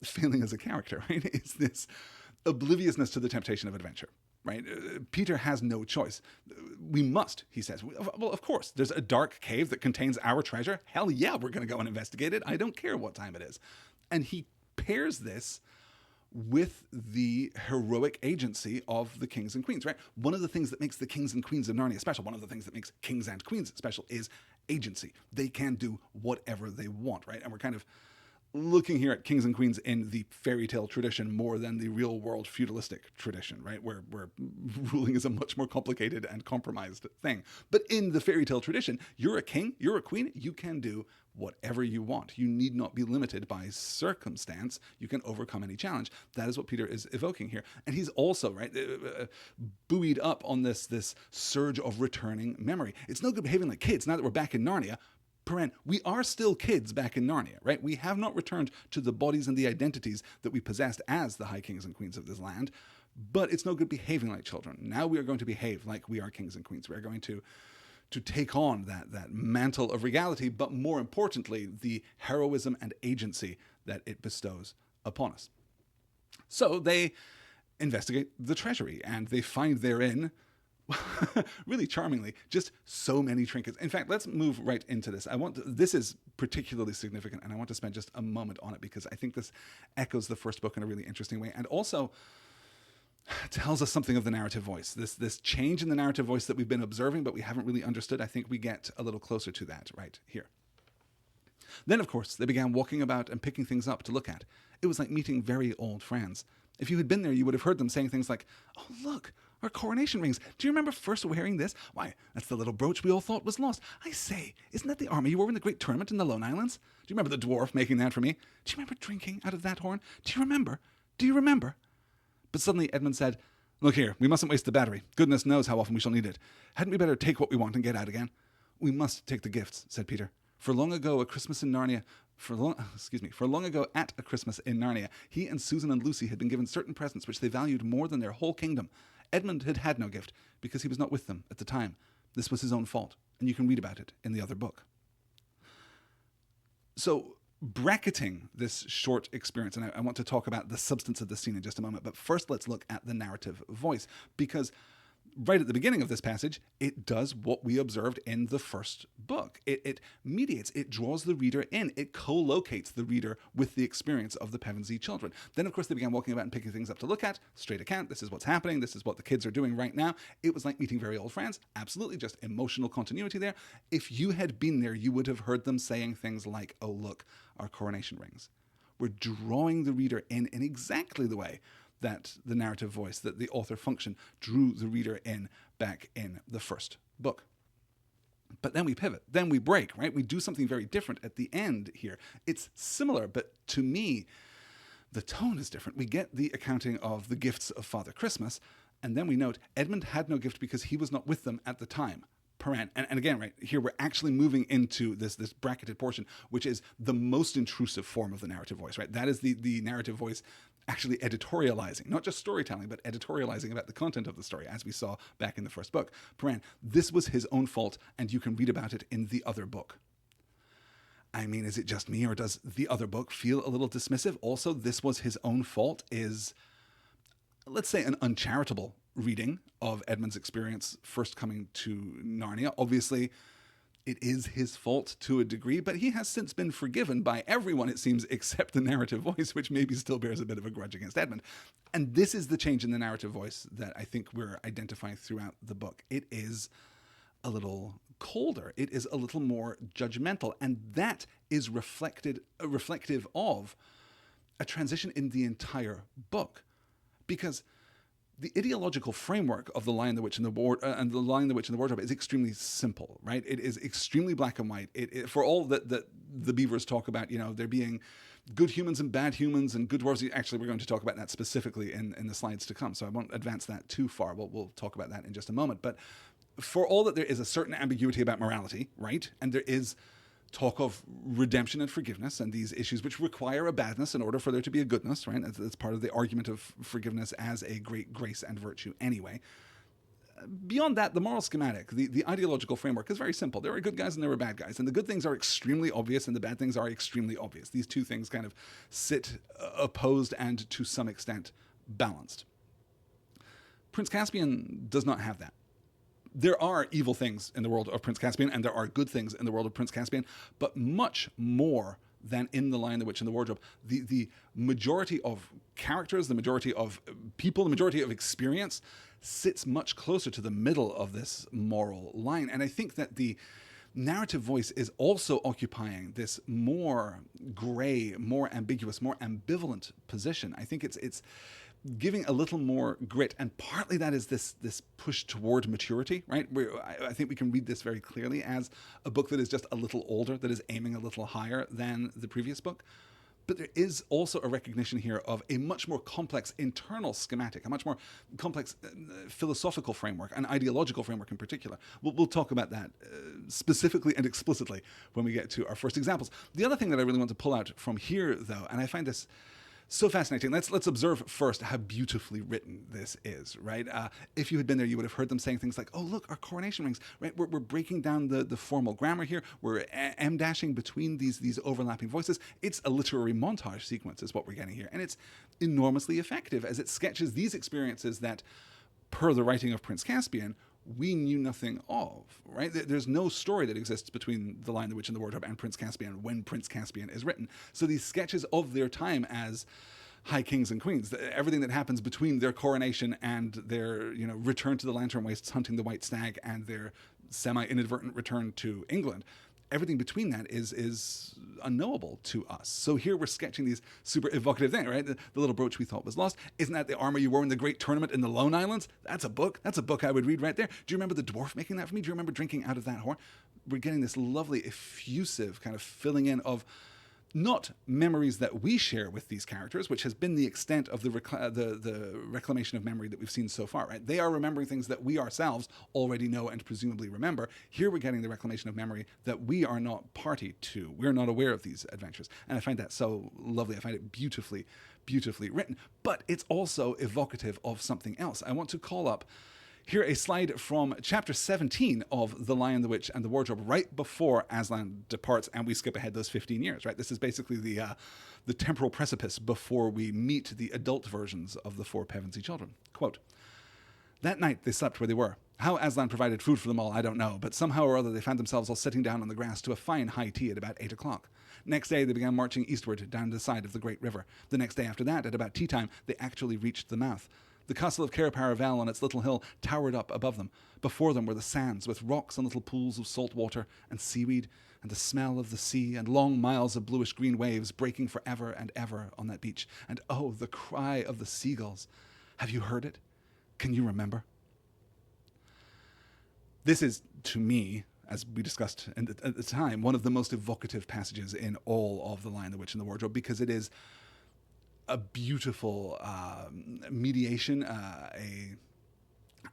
failing as a character, right? It's this obliviousness to the temptation of adventure. Right? Peter has no choice. "We must," he says. "Well, of course. There's a dark cave that contains our treasure. Hell yeah, we're going to go and investigate it. I don't care what time it is." And he pairs this with the heroic agency of the kings and queens, right? One of the things that makes the kings and queens of Narnia special, one of the things that makes kings and queens special is agency. They can do whatever they want, right? And we're kind of looking here at kings and queens in the fairy tale tradition more than the real world feudalistic tradition, right? Where ruling is a much more complicated and compromised thing. But in the fairy tale tradition, you're a king, you're a queen, you can do whatever you want. You need not be limited by circumstance. You can overcome any challenge. That is what Peter is evoking here. And he's also, right, buoyed up on this surge of returning memory. It's no good behaving like kids now that we're back in Narnia. We are still kids back in Narnia, right? We have not returned to the bodies and the identities that we possessed as the High Kings and Queens of this land, but it's no good behaving like children. Now we are going to behave like we are kings and queens. We are going to take on that mantle of regality, but more importantly, the heroism and agency that it bestows upon us. So they investigate the treasury, and they find therein, really charmingly, just so many trinkets. In fact, let's move right into this. This is particularly significant, and I want to spend just a moment on it because I think this echoes the first book in a really interesting way, and also tells us something of the narrative voice. This change in the narrative voice that we've been observing, but we haven't really understood. I think we get a little closer to that right here. Then, of course, they began walking about and picking things up to look at. It was like meeting very old friends. If you had been there, you would have heard them saying things like, "Oh, look, our coronation rings. Do you remember first wearing this? Why, that's the little brooch we all thought was lost. I say, isn't that the armor you wore in the great tournament in the Lone Islands? Do you remember the dwarf making that for me? Do you remember drinking out of that horn? Do you remember? Do you remember?" But suddenly Edmund said, "Look here, we mustn't waste the battery. Goodness knows how often we shall need it. Hadn't we better take what we want and get out again?" "We must take the gifts," said Peter. For long ago at a Christmas in Narnia, he and Susan and Lucy had been given certain presents which they valued more than their whole kingdom. Edmund had had no gift because he was not with them at the time. This was his own fault, and you can read about it in the other book. So, bracketing this short experience, and I want to talk about the substance of the scene in just a moment, but first let's look at the narrative voice, because right at the beginning of this passage, it does what we observed in the first book. It mediates, it draws the reader in, it co-locates the reader with the experience of the Pevensey children. Then, of course, they began walking about and picking things up to look at. Straight account, this is what's happening, this is what the kids are doing right now. It was like meeting very old friends. Absolutely, just emotional continuity there. If you had been there, you would have heard them saying things like, "Oh, look, our coronation rings." We're drawing the reader in exactly the way that the narrative voice, that the author function, drew the reader in back in the first book. But then we pivot, then we break, right? We do something very different at the end here. It's similar, but to me, the tone is different. We get the accounting of the gifts of Father Christmas, and then we note Edmund had no gift because he was not with them at the time. And again, right here, we're actually moving into this bracketed portion, which is the most intrusive form of the narrative voice, right? That is the narrative voice actually editorializing, not just storytelling, but editorializing about the content of the story, as we saw back in the first book. This was his own fault, and you can read about it in the other book. I mean, is it just me, or does the other book feel a little dismissive? Also, this was his own fault is, let's say, an uncharitable reading of Edmund's experience first coming to Narnia. Obviously, it is his fault to a degree, but he has since been forgiven by everyone, it seems, except the narrative voice, which maybe still bears a bit of a grudge against Edmund. And this is the change in the narrative voice that I think we're identifying throughout the book. It is a little colder. It is a little more judgmental. And that is reflective of a transition in the entire book. Because the ideological framework of The Lion, the Witch, and the Wardrobe is extremely simple, right? It is extremely black and white. For all that the Beavers talk about, there being good humans and bad humans and good dwarves. Actually, we're going to talk about that specifically in the slides to come, so I won't advance that too far. We'll talk about that in just a moment. But for all that there is a certain ambiguity about morality, right? And there is talk of redemption and forgiveness and these issues which require a badness in order for there to be a goodness, right? That's part of the argument of forgiveness as a great grace and virtue anyway. Beyond that, the moral schematic, the ideological framework is very simple. There are good guys and there are bad guys, and the good things are extremely obvious and the bad things are extremely obvious. These two things kind of sit opposed and to some extent balanced. Prince Caspian does not have that. There are evil things in the world of Prince Caspian, and there are good things in the world of Prince Caspian, but much more than in The Lion, the Witch, and the Wardrobe. The majority of characters, the majority of people, the majority of experience sits much closer to the middle of this moral line. And I think that the narrative voice is also occupying this more gray, more ambiguous, more ambivalent position. I think it's giving a little more grit, and partly that is this push toward maturity, right? I think we can read this very clearly as a book that is just a little older, that is aiming a little higher than the previous book. But there is also a recognition here of a much more complex internal schematic, a much more complex philosophical framework, an ideological framework in particular. We'll talk about that specifically and explicitly when we get to our first examples. The other thing that I really want to pull out from here, though, and I find this So fascinating. Let's observe first how beautifully written this is, right? If you had been there, you would have heard them saying things like, "Oh, look, our coronation rings." Right? We're breaking down the formal grammar here. We're em-dashing between these overlapping voices. It's a literary montage sequence, is what we're getting here, and it's enormously effective as it sketches these experiences that, per the writing of Prince Caspian, we knew nothing of, right? There's no story that exists between The Lion, the Witch, and the Wardrobe and Prince Caspian when Prince Caspian is written. So these sketches of their time as high kings and queens, everything that happens between their coronation and their, return to the Lantern Wastes, hunting the white stag, and their semi-inadvertent return to England, everything between that is unknowable to us. So here we're sketching these super evocative things, right? The little brooch we thought was lost. Isn't that the armor you wore in the great tournament in the Lone Islands? That's a book. That's a book I would read right there. Do you remember the dwarf making that for me? Do you remember drinking out of that horn? We're getting this lovely, effusive kind of filling in of not memories that we share with these characters, which has been the extent of the reclamation of memory that we've seen so far, right? They are remembering things that we ourselves already know and presumably remember. Here we're getting the reclamation of memory that we are not party to. We're not aware of these adventures. And I find that so lovely. I find it beautifully, beautifully written. But it's also evocative of something else. I want to call up here a slide from chapter 17 of The Lion, the Witch, and the Wardrobe, right before Aslan departs, and we skip ahead those 15 years, right? This is basically the temporal precipice before we meet the adult versions of the four Pevensey children. Quote, "That night they slept where they were. How Aslan provided food for them all, I don't know, but somehow or other they found themselves all sitting down on the grass to a fine high tea at about 8 o'clock. Next day they began marching eastward down the side of the great river. The next day after that, at about tea time, they actually reached the mouth. The castle of Cair Paravel on its little hill towered up above them. Before them were the sands, with rocks and little pools of salt water and seaweed, and the smell of the sea, and long miles of bluish-green waves breaking for ever and ever on that beach. And oh, the cry of the seagulls. Have you heard it? Can you remember?" This is, to me, as we discussed at the time, one of the most evocative passages in all of The Lion, the Witch, and the Wardrobe, because it is a beautiful mediation, a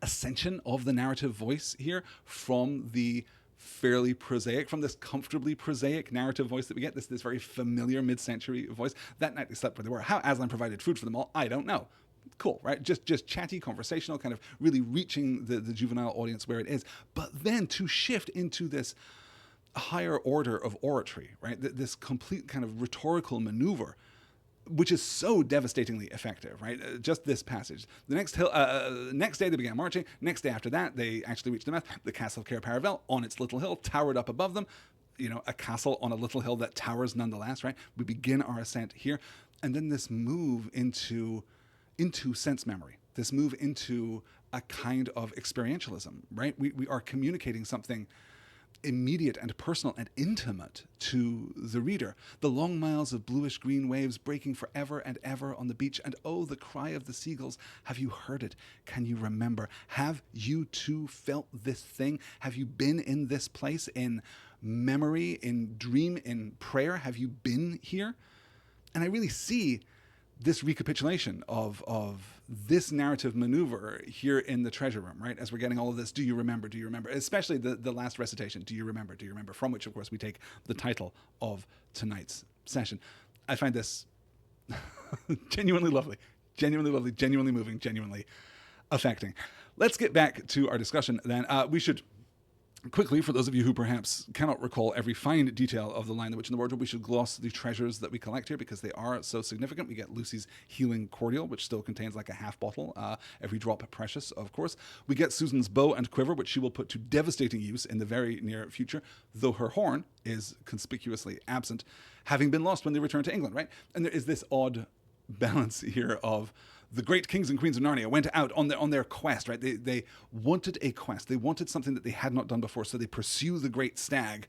ascension of the narrative voice here from the fairly prosaic, from this comfortably prosaic narrative voice that we get, this very familiar mid-century voice. That night they slept where they were. How Aslan provided food for them all, I don't know. Cool, right? Just chatty, conversational, kind of really reaching the juvenile audience where it is. But then to shift into this higher order of oratory, right? This complete kind of rhetorical maneuver, which is so devastatingly effective, right? Just this passage. The next day they began marching. Next day after that, they actually reached the mouth. The castle of Cair Paravel on its little hill towered up above them. A castle on a little hill that towers nonetheless, right? We begin our ascent here. And then this move into sense memory, this move into a kind of experientialism, right? We are communicating something immediate and personal and intimate to the reader. The long miles of bluish-green waves breaking for ever and ever on the beach, and oh, the cry of the seagulls. Have you heard it? Can you remember? Have you too felt this thing? Have you been in this place in memory, in dream, in prayer? Have you been here? And I really see this recapitulation of this narrative maneuver here in the treasure room, right? As we're getting all of this, do you remember, especially the last recitation, do you remember, from which, of course, we take the title of tonight's session. I find this genuinely lovely, genuinely moving, genuinely affecting. Let's get back to our discussion then. We should quickly, for those of you who perhaps cannot recall every fine detail of The Lion, the Witch, and the Wardrobe, we should gloss the treasures that we collect here because they are so significant. We get Lucy's healing cordial, which still contains like a half bottle, every drop precious, of course. We get Susan's bow and quiver, which she will put to devastating use in the very near future, though her horn is conspicuously absent, having been lost when they returned to England, right? And there is this odd balance here of the great kings and queens of Narnia went out on their quest, right? They wanted a quest. They wanted something that they had not done before, so they pursue the great stag,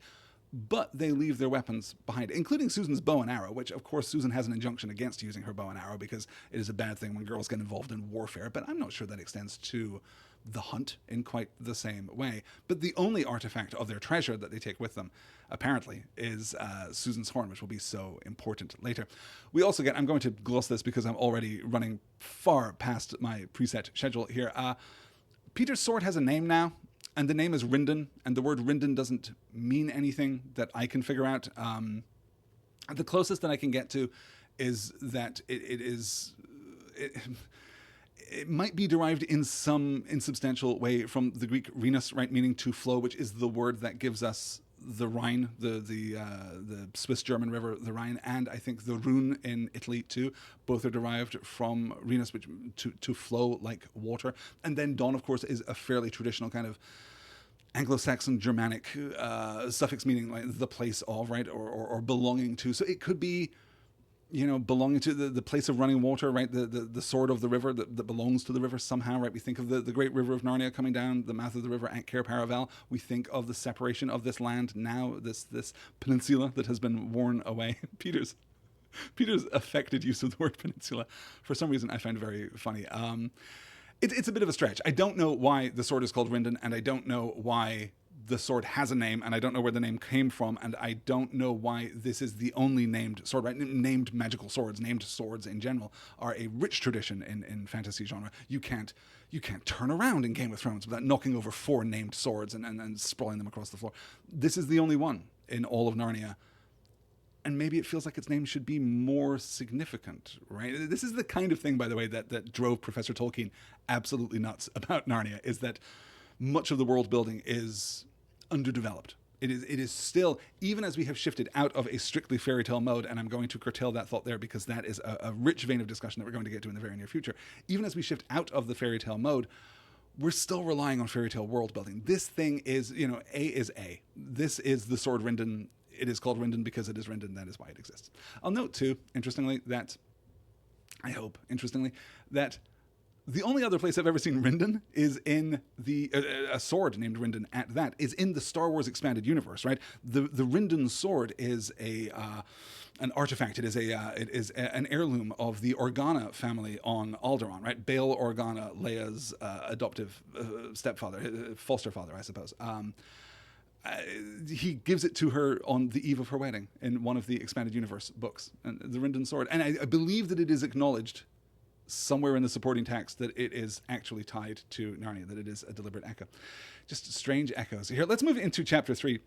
but they leave their weapons behind, including Susan's bow and arrow, which, of course, Susan has an injunction against using her bow and arrow because it is a bad thing when girls get involved in warfare, but I'm not sure that extends to the hunt in quite the same way. But the only artifact of their treasure that they take with them, apparently, is Susan's horn, which will be so important later. We also get, I'm going to gloss this because I'm already running far past my preset schedule here. Peter's sword has a name now, and the name is Rindon, and the word Rindon doesn't mean anything that I can figure out. The closest that I can get to is that it might be derived in some insubstantial way from the Greek renus, right, meaning to flow, which is the word that gives us the Rhine, the Swiss-German river, the Rhine, and I think the Rhone in Italy too. Both are derived from renus, which to flow like water. And then Don, of course, is a fairly traditional kind of Anglo-Saxon Germanic suffix meaning like the place of, right, or belonging to. So it could be, belonging to the place of running water, right? The sword of the river that belongs to the river somehow, right? We think of the great river of Narnia coming down the mouth of the river at Cair Paravel. We think of the separation of this land now, this peninsula that has been worn away. Peter's affected use of the word peninsula, for some reason, I find very funny. It's a bit of a stretch. I don't know why the sword is called Rindon, and I don't know why the sword has a name, and I don't know where the name came from, and I don't know why this is the only named sword, right? Named magical swords, named swords in general, are a rich tradition in fantasy genre. You can't turn around in Game of Thrones without knocking over 4 named swords and sprawling them across the floor. This is the only one in all of Narnia. And maybe it feels like its name should be more significant, right? This is the kind of thing, by the way, that drove Professor Tolkien absolutely nuts about Narnia, is that much of the world building is underdeveloped. It is still, even as we have shifted out of a strictly fairy tale mode, and I'm going to curtail that thought there because that is a rich vein of discussion that we're going to get to in the very near future. Even as we shift out of the fairy tale mode, we're still relying on fairy tale world building. This thing is, A is A. This is the sword Rindon. It is called Rindon because it is Rindon. That is why it exists. I'll note too, interestingly, that the only other place I've ever seen Rindon is in a sword named Rindon at that is in the Star Wars expanded universe, right? The Rindon sword is an artifact. It is an heirloom of the Organa family on Alderaan, right? Bail Organa, Leia's adoptive stepfather, foster father, I suppose. He gives it to her on the eve of her wedding in one of the expanded universe books, and the Rindon sword. And I believe that it is acknowledged somewhere in the supporting text that it is actually tied to Narnia, that it is a deliberate echo. Just strange echoes. Here, let's move into chapter 3,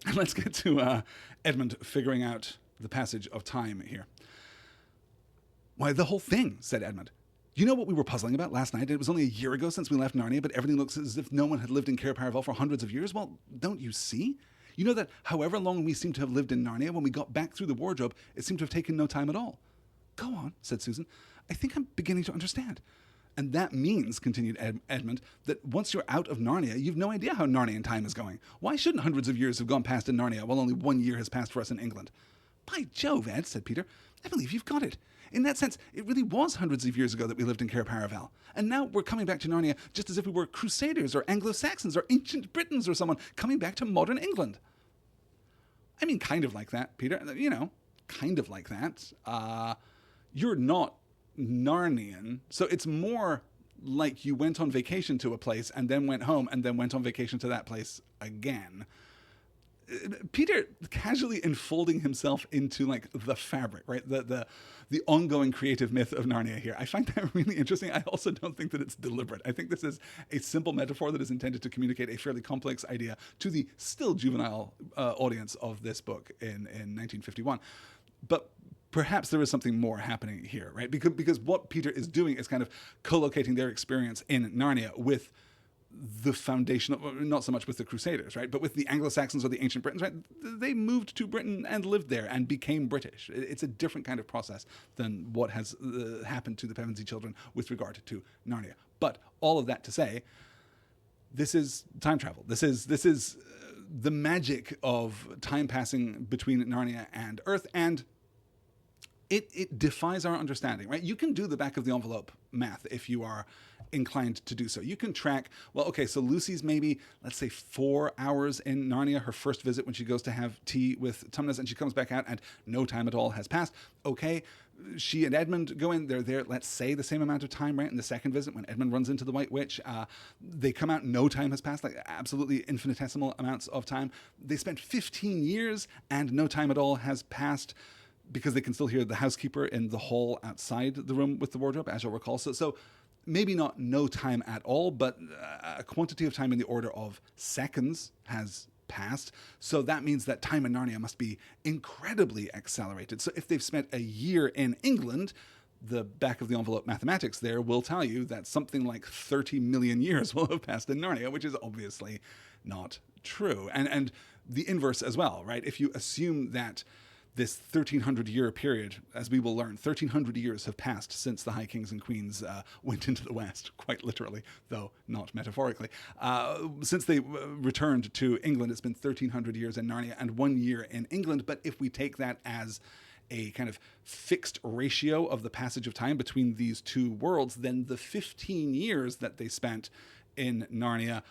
and let's get to Edmund figuring out the passage of time here. Why, the whole thing, said Edmund. You know what we were puzzling about last night? It was only a year ago since we left Narnia, but everything looks as if no one had lived in Cair Paravel for hundreds of years. Well, don't you see? You know that however long we seem to have lived in Narnia, when we got back through the wardrobe, it seemed to have taken no time at all. Go on, said Susan. I think I'm beginning to understand. And that means, continued Edmund, that once you're out of Narnia, you've no idea how Narnian time is going. Why shouldn't hundreds of years have gone past in Narnia while only 1 year has passed for us in England? By Jove, Ed, said Peter, I believe you've got it. In that sense, it really was hundreds of years ago that we lived in Cair Paravel. And now we're coming back to Narnia just as if we were Crusaders or Anglo-Saxons or ancient Britons or someone coming back to modern England. I mean, kind of like that, Peter. Kind of like that. You're not Narnian, so it's more like you went on vacation to a place and then went home and then went on vacation to that place again. Peter casually enfolding himself into like the fabric, right? The ongoing creative myth of Narnia here. I find that really interesting. I also don't think that it's deliberate. I think this is a simple metaphor that is intended to communicate a fairly complex idea to the still juvenile audience of this book in 1951. But perhaps there is something more happening here, right? Because what Peter is doing is kind of co-locating their experience in Narnia with the foundation, not so much with the Crusaders, right? But with the Anglo-Saxons or the ancient Britons, right? They moved to Britain and lived there and became British. It's a different kind of process than what has happened to the Pevensey children with regard to Narnia. But all of that to say, this is time travel. This is the magic of time passing between Narnia and Earth, and it defies our understanding, right? You can do the back of the envelope math if you are inclined to do so. You can track, well, okay, so Lucy's maybe, let's say 4 hours in Narnia, her first visit when she goes to have tea with Tumnus, and she comes back out and no time at all has passed. Okay, she and Edmund go in, they're there, let's say the same amount of time, right? In the second visit when Edmund runs into the White Witch, they come out, no time has passed, like absolutely infinitesimal amounts of time. They spent 15 years and no time at all has passed, because they can still hear the housekeeper in the hall outside the room with the wardrobe, as you'll recall. So maybe not no time at all, but a quantity of time in the order of seconds has passed. So that means that time in Narnia must be incredibly accelerated. So if they've spent a year in England, the back of the envelope mathematics there will tell you that something like 30 million years will have passed in Narnia, which is obviously not true. And the inverse as well, right? If you assume that this 1300-year period, as we will learn, 1300 years have passed since the High Kings and Queens went into the West, quite literally, though not metaphorically. Since they returned to England, it's been 1300 years in Narnia and 1 year in England. But if we take that as a kind of fixed ratio of the passage of time between these two worlds, then the 15 years that they spent in Narnia,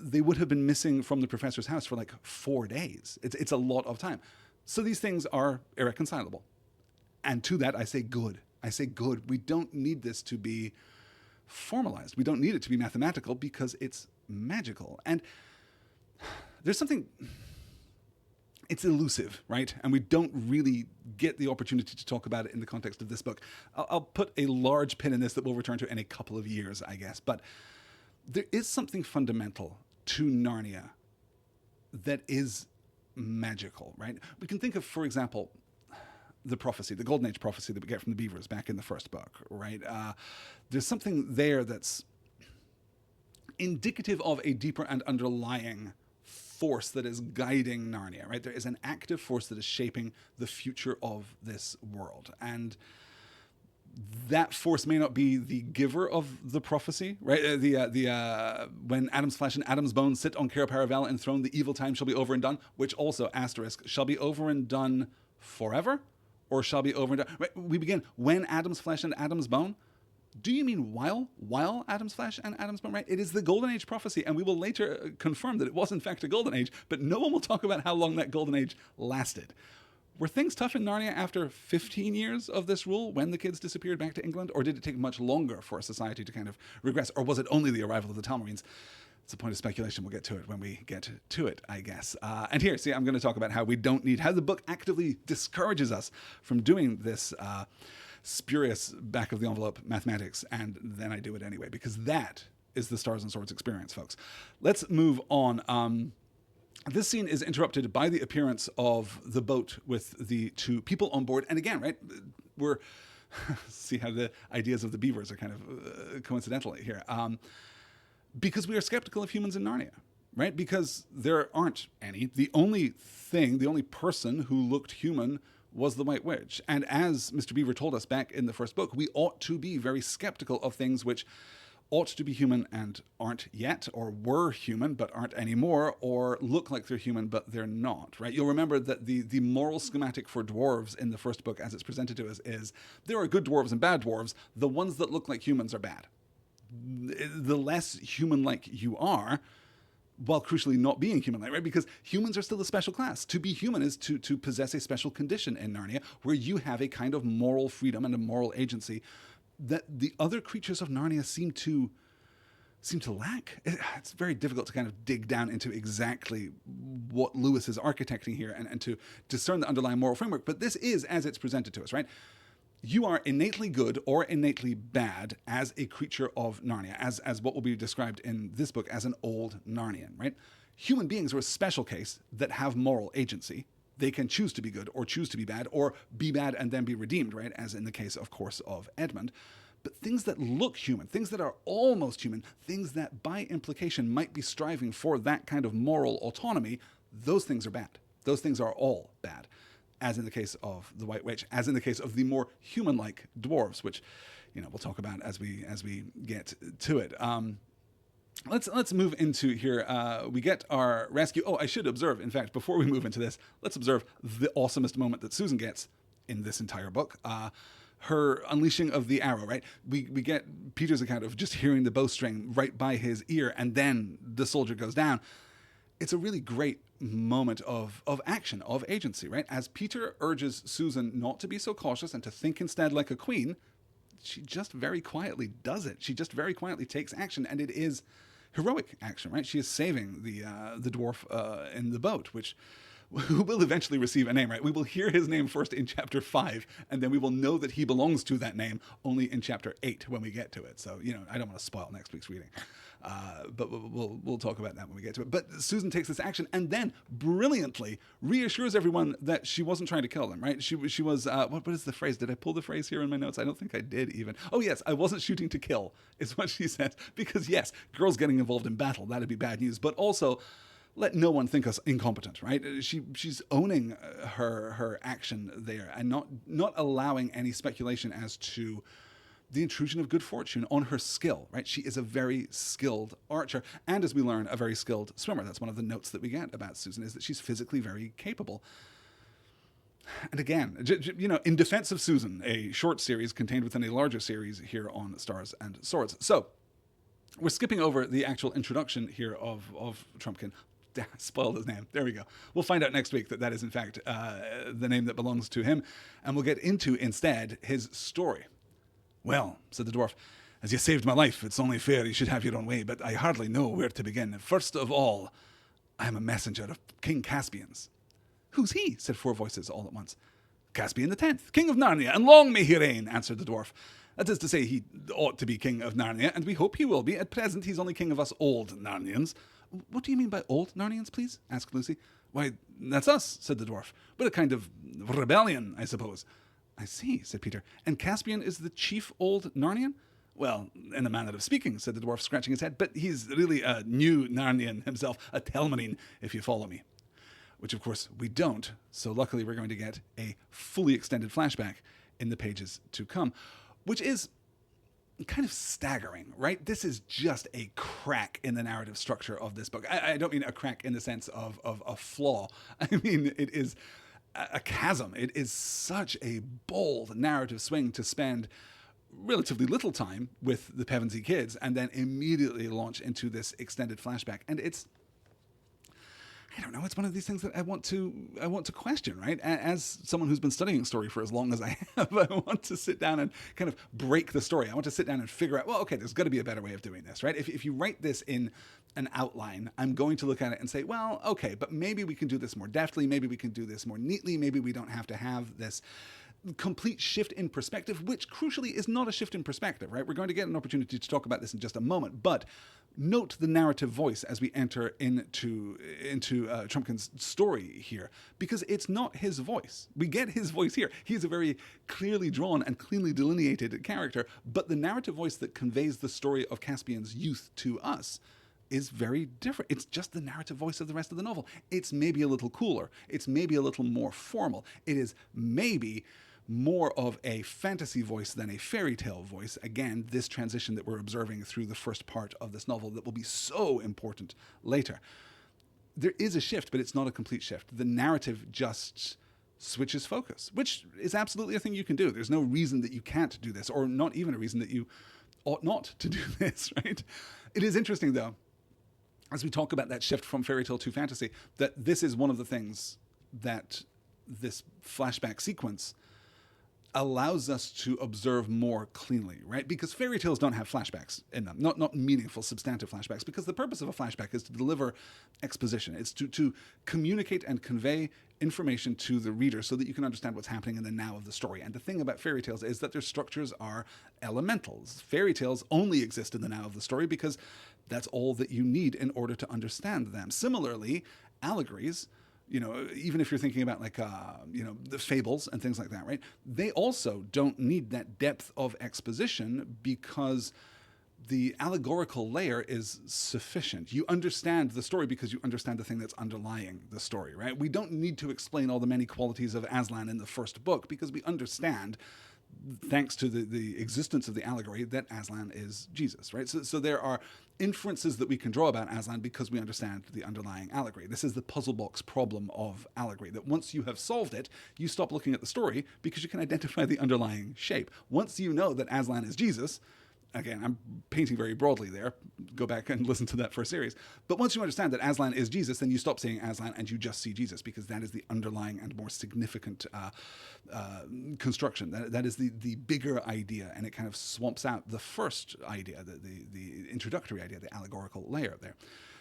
they would have been missing from the professor's house for like 4 days. It's a lot of time. So these things are irreconcilable. And to that, I say good. I say good. We don't need this to be formalized. We don't need it to be mathematical because it's magical. And there's something... It's elusive, right? And we don't really get the opportunity to talk about it in the context of this book. I'll put a large pin in this that we'll return to in a couple of years, I guess. But there is something fundamental to Narnia that is magical, right? We can think of, for example, the prophecy, the Golden Age prophecy that we get from the Beavers back in the first book, right? There's something there that's indicative of a deeper and underlying force that is guiding Narnia, right? There is an active force that is shaping the future of this world. And that force may not be the giver of the prophecy, right? When Adam's flesh and Adam's bones sit on Cair Paravel enthroned, the evil time shall be over and done, which also, asterisk, shall be over and done forever, or shall be over and done. Right? We begin, when Adam's flesh and Adam's bone. Do you mean while Adam's flesh and Adam's bone, right? It is the Golden Age prophecy, and we will later confirm that it was in fact a Golden Age, but no one will talk about how long that Golden Age lasted. Were things tough in Narnia after 15 years of this rule when the kids disappeared back to England, or did it take much longer for society to kind of regress, or was it only the arrival of the Talmarines? It's a point of speculation. We'll get to it when we get to it, I guess. And here, see, I'm going to talk about how how the book actively discourages us from doing this spurious back-of-the-envelope mathematics, and then I do it anyway, because that is the Stars and Swords experience, folks. Let's move on. This scene is interrupted by the appearance of the boat with the two people on board. And again, right, we're... see how the ideas of the Beavers are kind of coincidental here. Because we are skeptical of humans in Narnia, right? Because there aren't any. The only person who looked human was the White Witch. And as Mr. Beaver told us back in the first book, we ought to be very skeptical of things which ought to be human and aren't yet, or were human but aren't anymore, or look like they're human but they're not, right? You'll remember that the moral schematic for dwarves in the first book, as it's presented to us, is there are good dwarves and bad dwarves. The ones that look like humans are bad. The less human-like you are, while crucially not being human-like, right? Because humans are still a special class. To be human is to possess a special condition in Narnia, where you have a kind of moral freedom and a moral agency that the other creatures of Narnia seem to lack. It's very difficult to kind of dig down into exactly what Lewis is architecting here and to discern the underlying moral framework. But this is as it's presented to us, right? You are innately good or innately bad as a creature of Narnia, as what will be described in this book as an old Narnian, right? Human beings are a special case that have moral agency. They can choose to be good or choose to be bad, or be bad and then be redeemed, right? As in the case, of course, of Edmund. But things that look human, things that are almost human, things that by implication might be striving for that kind of moral autonomy, those things are bad. Those things are all bad. As in the case of the White Witch, as in the case of the more human-like dwarves, which, we'll talk about as we get to it. Let's move into here. We get our rescue. Oh, I should observe, in fact, before we move into this, let's observe the awesomest moment that Susan gets in this entire book. Her unleashing of the arrow, right? We get Peter's account of just hearing the bowstring right by his ear, and then the soldier goes down. It's a really great moment of action, of agency, right? As Peter urges Susan not to be so cautious and to think instead like a queen, she just very quietly does it. She just very quietly takes action, and it is heroic action, right? She is saving the dwarf in the boat, which who will eventually receive a name, right? We will hear his name first in chapter 5, and then we will know that he belongs to that name only in chapter 8 when we get to it. So, I don't want to spoil next week's reading. But we'll talk about that when we get to it. But Susan takes this action and then brilliantly reassures everyone that she wasn't trying to kill them, right? She was, what is the phrase? Did I pull the phrase here in my notes? I don't think I did even. Oh, yes, I wasn't shooting to kill, is what she says. Because, yes, girls getting involved in battle, that'd be bad news. But also, let no one think us incompetent, right? She's owning her action there and not allowing any speculation as to the intrusion of good fortune on her skill, right? She is a very skilled archer, and as we learn, a very skilled swimmer. That's one of the notes that we get about Susan, is that she's physically very capable. And again, in defense of Susan, a short series contained within a larger series here on Stars and Swords. So, we're skipping over the actual introduction here of Trumpkin. Spoiled his name. There we go. We'll find out next week that is, in fact, the name that belongs to him. And we'll get into, instead, his story. Well, said the dwarf, as you saved my life, it's only fair you should have your own way, but I hardly know where to begin. First of all, I am a messenger of King Caspian's. Who's he? Said 4 voices all at once. Caspian the 10th, King of Narnia, and long may he reign, answered the dwarf. That is to say, he ought to be King of Narnia, and we hope he will be. At present, he's only King of us old Narnians. What do you mean by old Narnians, please? Asked Lucy. Why, that's us, said the dwarf. We're a kind of rebellion, I suppose. I see, said Peter. And Caspian is the chief old Narnian? Well, in a manner of speaking, said the dwarf, scratching his head, but he's really a new Narnian himself, a Telmarine, if you follow me. Which, of course, we don't, so luckily we're going to get a fully extended flashback in the pages to come, which is kind of staggering, right? This is just a crack in the narrative structure of this book. I don't mean a crack in the sense of a flaw. I mean, it is a chasm. It is such a bold narrative swing to spend relatively little time with the Pevensey kids and then immediately launch into this extended flashback. And it's, I don't know, it's one of these things that I want to question, right? As someone who's been studying story for as long as I have, I want to sit down and kind of break the story. I want to sit down and figure out, well, okay, there's got to be a better way of doing this, right? If you write this in an outline, I'm going to look at it and say, well, okay, but maybe we can do this more deftly, maybe we can do this more neatly, maybe we don't have to have this complete shift in perspective, which crucially is not a shift in perspective, right? We're going to get an opportunity to talk about this in just a moment, but note the narrative voice as we enter into Trumpkin's story here, because it's not his voice. We get his voice here. He's a very clearly drawn and cleanly delineated character, but the narrative voice that conveys the story of Caspian's youth to us is very different. It's just the narrative voice of the rest of the novel. It's maybe a little cooler. It's maybe a little more formal. It is maybe more of a fantasy voice than a fairy tale voice. Again, this transition that we're observing through the first part of this novel that will be so important later. There is a shift, but it's not a complete shift. The narrative just switches focus, which is absolutely a thing you can do. There's no reason that you can't do this, or not even a reason that you ought not to do this, right? It is interesting, though, as we talk about that shift from fairy tale to fantasy, that this is one of the things that this flashback sequence allows us to observe more cleanly, right? Because fairy tales don't have flashbacks in them, not meaningful, substantive flashbacks, because the purpose of a flashback is to deliver exposition. It's to communicate and convey information to the reader so that you can understand what's happening in the now of the story. And the thing about fairy tales is that their structures are elementals. Fairy tales only exist in the now of the story because that's all that you need in order to understand them. Similarly, allegories, even if you're thinking about the fables and things like that, right? They also don't need that depth of exposition because the allegorical layer is sufficient. You understand the story because you understand the thing that's underlying the story, right? We don't need to explain all the many qualities of Aslan in the first book because we understand, thanks to the existence of the allegory, that Aslan is Jesus, right? So there are inferences that we can draw about Aslan because we understand the underlying allegory. This is the puzzle box problem of allegory, that once you have solved it, you stop looking at the story because you can identify the underlying shape. Once you know that Aslan is Jesus, again, I'm painting very broadly there. Go back and listen to that first series. But once you understand that Aslan is Jesus, then you stop seeing Aslan and you just see Jesus, because that is the underlying and more significant construction. That is the bigger idea, and it kind of swamps out the first idea, the introductory idea, the allegorical layer there.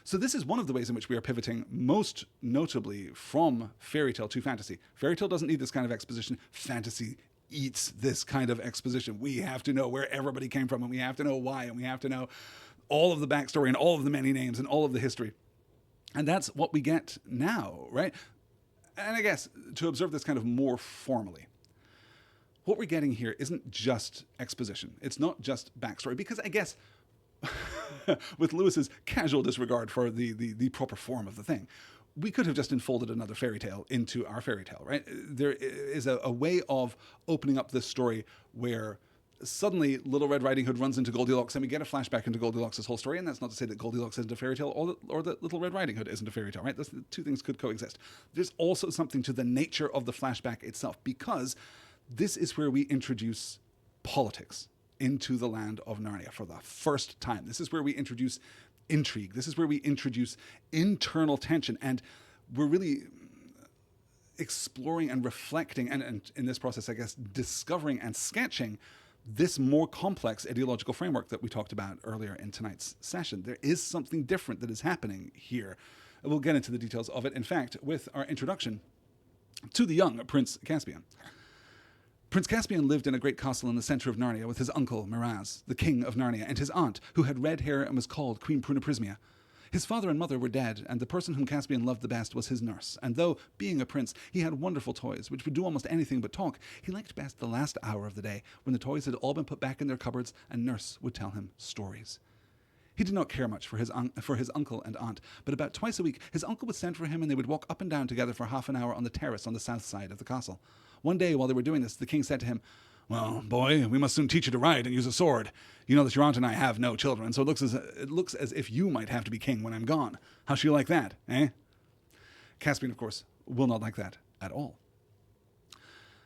So this is one of the ways in which we are pivoting most notably from fairy tale to fantasy. Fairy tale doesn't need this kind of exposition. Fantasy eats this kind of exposition. We have to know where everybody came from, and we have to know why, and we have to know all of the backstory and all of the many names and all of the history. And that's what we get now, right? And I guess to observe this kind of more formally, what we're getting here isn't just exposition. It's not just backstory, because I guess with Lewis's casual disregard for the proper form of the thing, we could have just enfolded another fairy tale into our fairy tale, right? There is a way of opening up this story where suddenly Little Red Riding Hood runs into Goldilocks, and we get a flashback into Goldilocks' whole story. And that's not to say that Goldilocks isn't a fairy tale, or that Little Red Riding Hood isn't a fairy tale, right? Those two things could coexist. There's also something to the nature of the flashback itself, because this is where we introduce politics into the land of Narnia for the first time. This is where we introduce intrigue. This is where we introduce internal tension, and we're really exploring and reflecting, and in this process, I guess, discovering and sketching this more complex ideological framework that we talked about earlier in tonight's session. There is something different that is happening here. We'll get into the details of it, in fact, with our introduction to the young Prince Caspian. Prince Caspian lived in a great castle in the center of Narnia with his uncle, Miraz, the king of Narnia, and his aunt, who had red hair and was called Queen Prunaprismia. His father and mother were dead, and the person whom Caspian loved the best was his nurse. And though, being a prince, he had wonderful toys, which would do almost anything but talk, he liked best the last hour of the day, when the toys had all been put back in their cupboards, and nurse would tell him stories. He did not care much for his uncle and aunt, but about twice a week his uncle would send for him, and they would walk up and down together for half an hour on the terrace on the south side of the castle. One day, while they were doing this, the king said to him, "Well, boy, we must soon teach you to ride and use a sword. You know that your aunt and I have no children, so it looks as if you might have to be king when I'm gone. How shall you like that, eh?" Caspian, of course, will not like that at all.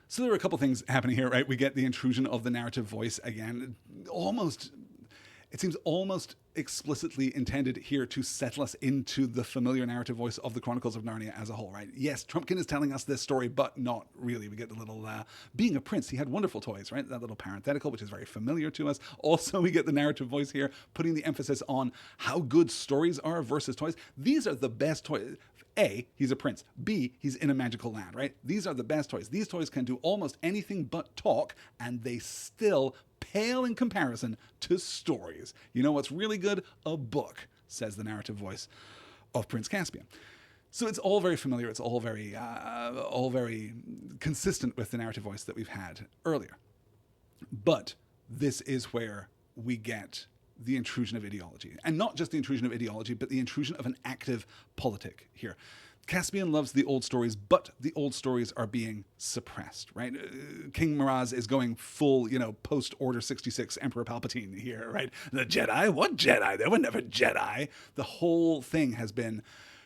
So there are a couple things happening here, right? We get the intrusion of the narrative voice again. It seems almost explicitly intended here to settle us into the familiar narrative voice of the Chronicles of Narnia as a whole, right? Yes, Trumpkin is telling us this story, but not really. We get the little, being a prince, he had wonderful toys, right? That little parenthetical, which is very familiar to us. Also, we get the narrative voice here, putting the emphasis on how good stories are versus toys. These are the best toys. A, he's a prince. B, he's in a magical land, right? These are the best toys. These toys can do almost anything but talk, and they still pale in comparison to stories. You know what's really good? A book, says the narrative voice of Prince Caspian. So it's all very familiar. It's all very consistent with the narrative voice that we've had earlier. But this is where we get the intrusion of ideology. And not just the intrusion of ideology, but the intrusion of an active politic here. Caspian loves the old stories, but the old stories are being suppressed, right? King Miraz is going full, post-Order 66 Emperor Palpatine here, right? The Jedi? What Jedi? There were never Jedi. The whole thing has been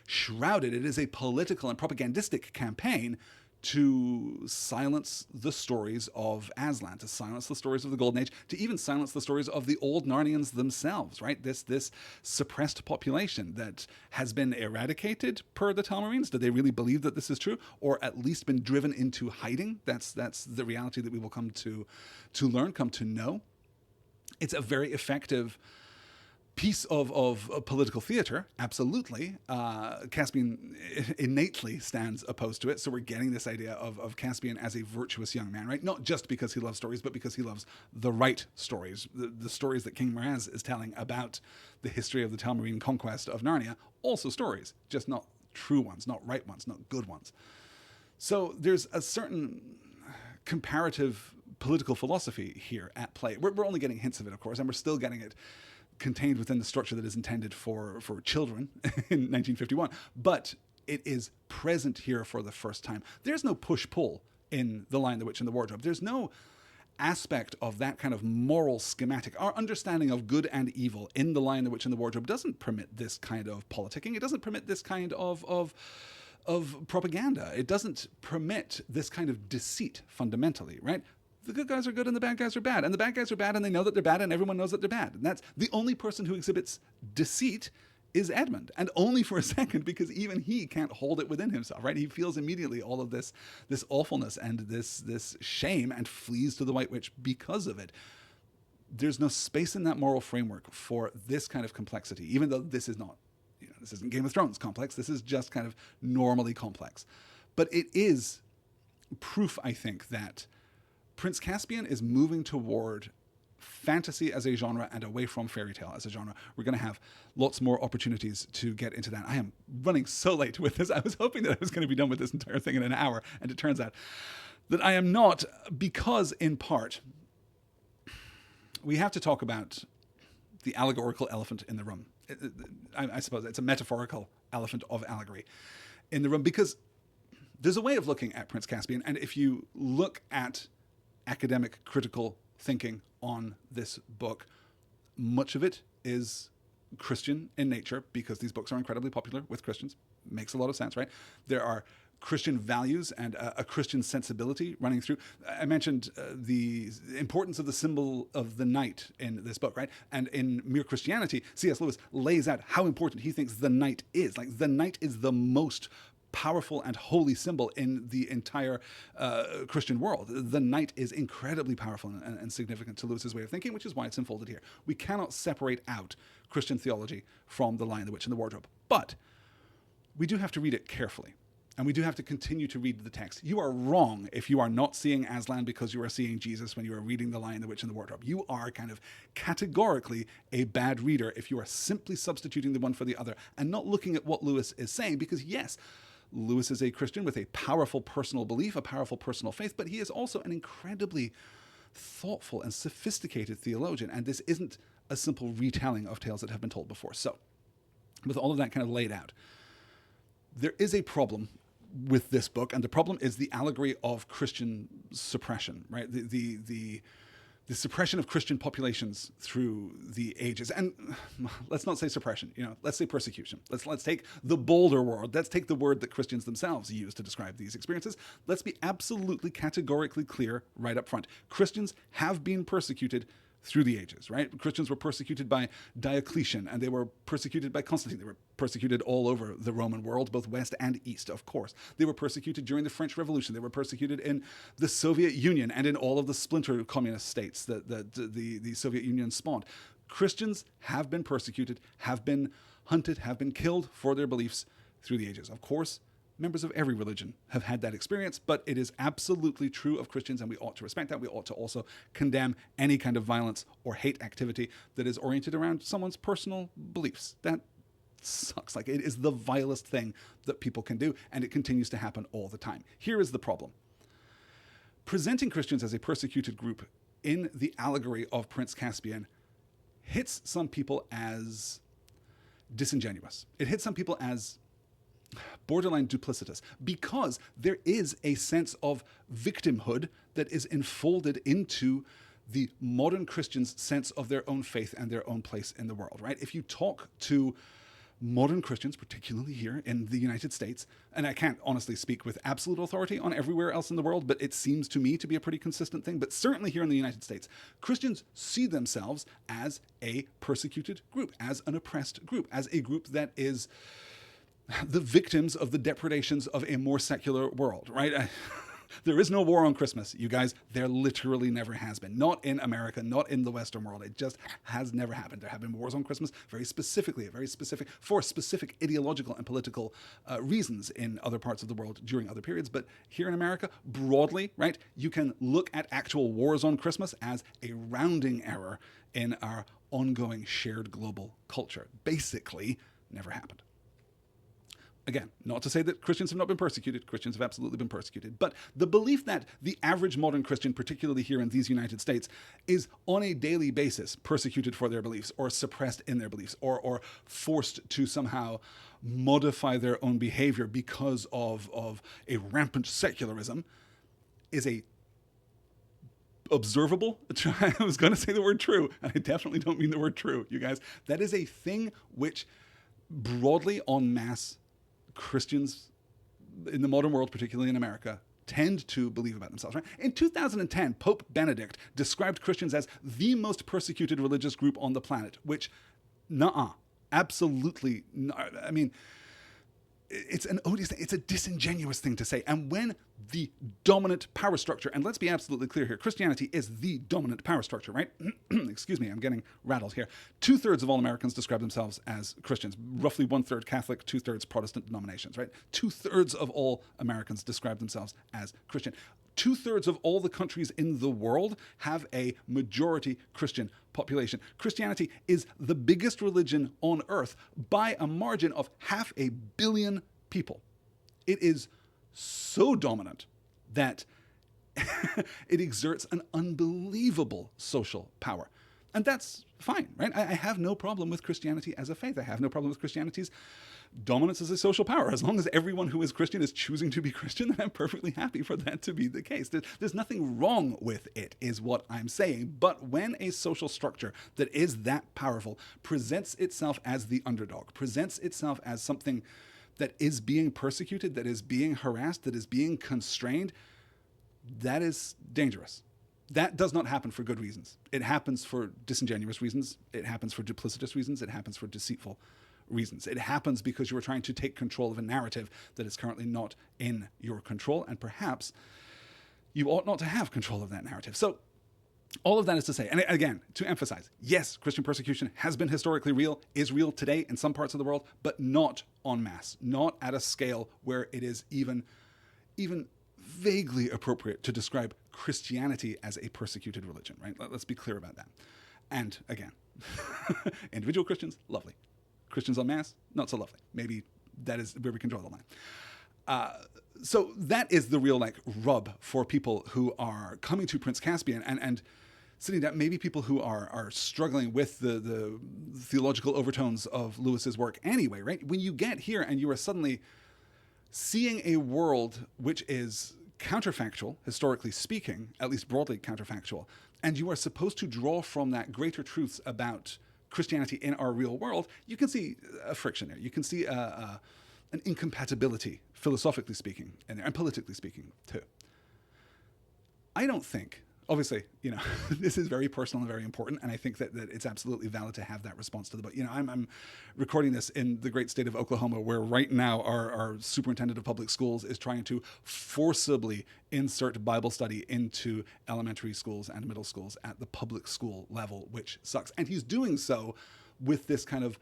shrouded. It is a political and propagandistic campaign to silence the stories of Aslan, to silence the stories of the Golden Age, to even silence the stories of the old Narnians themselves, right? This suppressed population that has been eradicated per the Talmarines. Do they really believe that this is true? Or at least been driven into hiding? That's the reality that we will come to learn, come to know. It's a very effective piece of political theater, absolutely. Caspian innately stands opposed to it, so we're getting this idea of Caspian as a virtuous young man, right? Not just because he loves stories, but because he loves the right stories, the stories that King Miraz is telling about the history of the Talmarine conquest of Narnia. Also stories, just not true ones, not right ones, not good ones. So there's a certain comparative political philosophy here at play. We're only getting hints of it, of course, and we're still getting it contained within the structure that is intended for children in 1951, but it is present here for the first time. There's no push-pull in The Lion, the Witch, and the Wardrobe. There's no aspect of that kind of moral schematic. Our understanding of good and evil in The Lion, the Witch, and the Wardrobe doesn't permit this kind of politicking. It doesn't permit this kind of propaganda. It doesn't permit this kind of deceit, fundamentally, right? The good guys are good and the bad guys are bad. And the bad guys are bad and they know that they're bad and everyone knows that they're bad. And that's the only person who exhibits deceit is Edmund. And only for a second, because even he can't hold it within himself, right? He feels immediately all of this awfulness and this shame and flees to the White Witch because of it. There's no space in that moral framework for this kind of complexity, even though this is not This isn't Game of Thrones complex. This is just kind of normally complex. But it is proof, I think, that Prince Caspian is moving toward fantasy as a genre and away from fairy tale as a genre. We're going to have lots more opportunities to get into that. I am running so late with this. I was hoping that I was going to be done with this entire thing in an hour, and it turns out that I am not, because in part, we have to talk about the allegorical elephant in the room. I suppose it's a metaphorical elephant of allegory in the room, because there's a way of looking at Prince Caspian, and if you look at academic critical thinking on this book, much of it is Christian in nature, because these books are incredibly popular with Christians. Makes a lot of sense, right? There are Christian values and a Christian sensibility running through. I mentioned the importance of the symbol of the knight in this book, right? And in Mere Christianity, C.S. Lewis lays out how important he thinks the knight is. Like, the knight is the most powerful and holy symbol in the entire Christian world. The knight is incredibly powerful and significant to Lewis's way of thinking, which is why it's unfolded here. We cannot separate out Christian theology from The Lion, the Witch, and the Wardrobe. But we do have to read it carefully. And we do have to continue to read the text. You are wrong if you are not seeing Aslan because you are seeing Jesus when you are reading The Lion, the Witch, and the Wardrobe. You are kind of categorically a bad reader if you are simply substituting the one for the other and not looking at what Lewis is saying, because yes, Lewis is a Christian with a powerful personal belief, a powerful personal faith, but he is also an incredibly thoughtful and sophisticated theologian, and this isn't a simple retelling of tales that have been told before. So, with all of that kind of laid out, there is a problem with this book, and the problem is the allegory of Christian suppression, right? The suppression of Christian populations through the ages. And let's not say suppression, let's say persecution. Let's take the bolder word. Let's take the word that Christians themselves use to describe these experiences. Let's be absolutely categorically clear right up front. Christians have been persecuted through the ages, right? Christians were persecuted by Diocletian, and they were persecuted by Constantine. They were persecuted all over the Roman world, both west and east, of course. They were persecuted during the French Revolution. They were persecuted in the Soviet Union and in all of the splinter communist states that the Soviet Union spawned. Christians have been persecuted, have been hunted, have been killed for their beliefs through the ages. Of course, members of every religion have had that experience, but it is absolutely true of Christians, and we ought to respect that. We ought to also condemn any kind of violence or hate activity that is oriented around someone's personal beliefs. That sucks. Like, it is the vilest thing that people can do, and it continues to happen all the time. Here is the problem. Presenting Christians as a persecuted group in the allegory of Prince Caspian hits some people as disingenuous. It hits some people as borderline duplicitous, because there is a sense of victimhood that is enfolded into the modern Christian's sense of their own faith and their own place in the world, right? If you talk to modern Christians, particularly here in the United States, and I can't honestly speak with absolute authority on everywhere else in the world, but it seems to me to be a pretty consistent thing, but certainly here in the United States, Christians see themselves as a persecuted group, as an oppressed group, as a group that is the victims of the depredations of a more secular world, right? There is no war on Christmas, you guys. There literally never has been. Not in America, not in the Western world. It just has never happened. There have been wars on Christmas for specific ideological and political reasons in other parts of the world during other periods. But here in America, broadly, right, you can look at actual wars on Christmas as a rounding error in our ongoing shared global culture. Basically, never happened. Again, not to say that Christians have not been persecuted. Christians have absolutely been persecuted. But the belief that the average modern Christian, particularly here in these United States, is on a daily basis persecuted for their beliefs or suppressed in their beliefs or forced to somehow modify their own behavior because of a rampant secularism is a observable, I was going to say the word true, and I definitely don't mean the word true, you guys. That is a thing which broadly en masse Christians in the modern world, particularly in America, tend to believe about themselves, right? In 2010, Pope Benedict described Christians as the most persecuted religious group on the planet, which, absolutely not. I mean, it's an odious thing. It's a disingenuous thing to say. And when the dominant power structure, and let's be absolutely clear here, Christianity is the dominant power structure, right? Excuse me, I'm getting rattled here. 2/3 of all Americans describe themselves as Christians, roughly 1/3 Catholic, 2/3 Protestant denominations, right? 2/3 of all Americans describe themselves as Christian. 2/3 of all the countries in the world have a majority Christian population. Christianity is the biggest religion on earth by a margin of 500 million people. It is so dominant that it exerts an unbelievable social power. And that's fine, right? I have no problem with Christianity as a faith. I have no problem with Christianity's dominance as a social power. As long as everyone who is Christian is choosing to be Christian, then I'm perfectly happy for that to be the case. There's nothing wrong with it, is what I'm saying. But when a social structure that is that powerful presents itself as the underdog, presents itself as something that is being persecuted, that is being harassed, that is being constrained, that is dangerous. That does not happen for good reasons. It happens for disingenuous reasons. It happens for duplicitous reasons. It happens for deceitful reasons. It happens because you are trying to take control of a narrative that is currently not in your control, and perhaps you ought not to have control of that narrative. So all of that is to say, and again, to emphasize, yes, Christian persecution has been historically real, is real today in some parts of the world, but not en masse, not at a scale where it is even vaguely appropriate to describe Christianity as a persecuted religion, right? Let's be clear about that. And again, individual Christians, lovely. Christians en masse, not so lovely. Maybe that is where we can draw the line. So that is the real rub for people who are coming to Prince Caspian and sitting down, maybe people who are struggling with the theological overtones of Lewis's work anyway, right? When you get here and you are suddenly seeing a world which is counterfactual, historically speaking, at least broadly counterfactual, and you are supposed to draw from that greater truths about Christianity in our real world, you can see a friction there. You can see an incompatibility, philosophically speaking, and politically speaking, too. I don't think, obviously, this is very personal and very important, and I think that it's absolutely valid to have that response to the book. I'm recording this in the great state of Oklahoma, where right now our superintendent of public schools is trying to forcibly insert Bible study into elementary schools and middle schools at the public school level, which sucks. And he's doing so with this kind of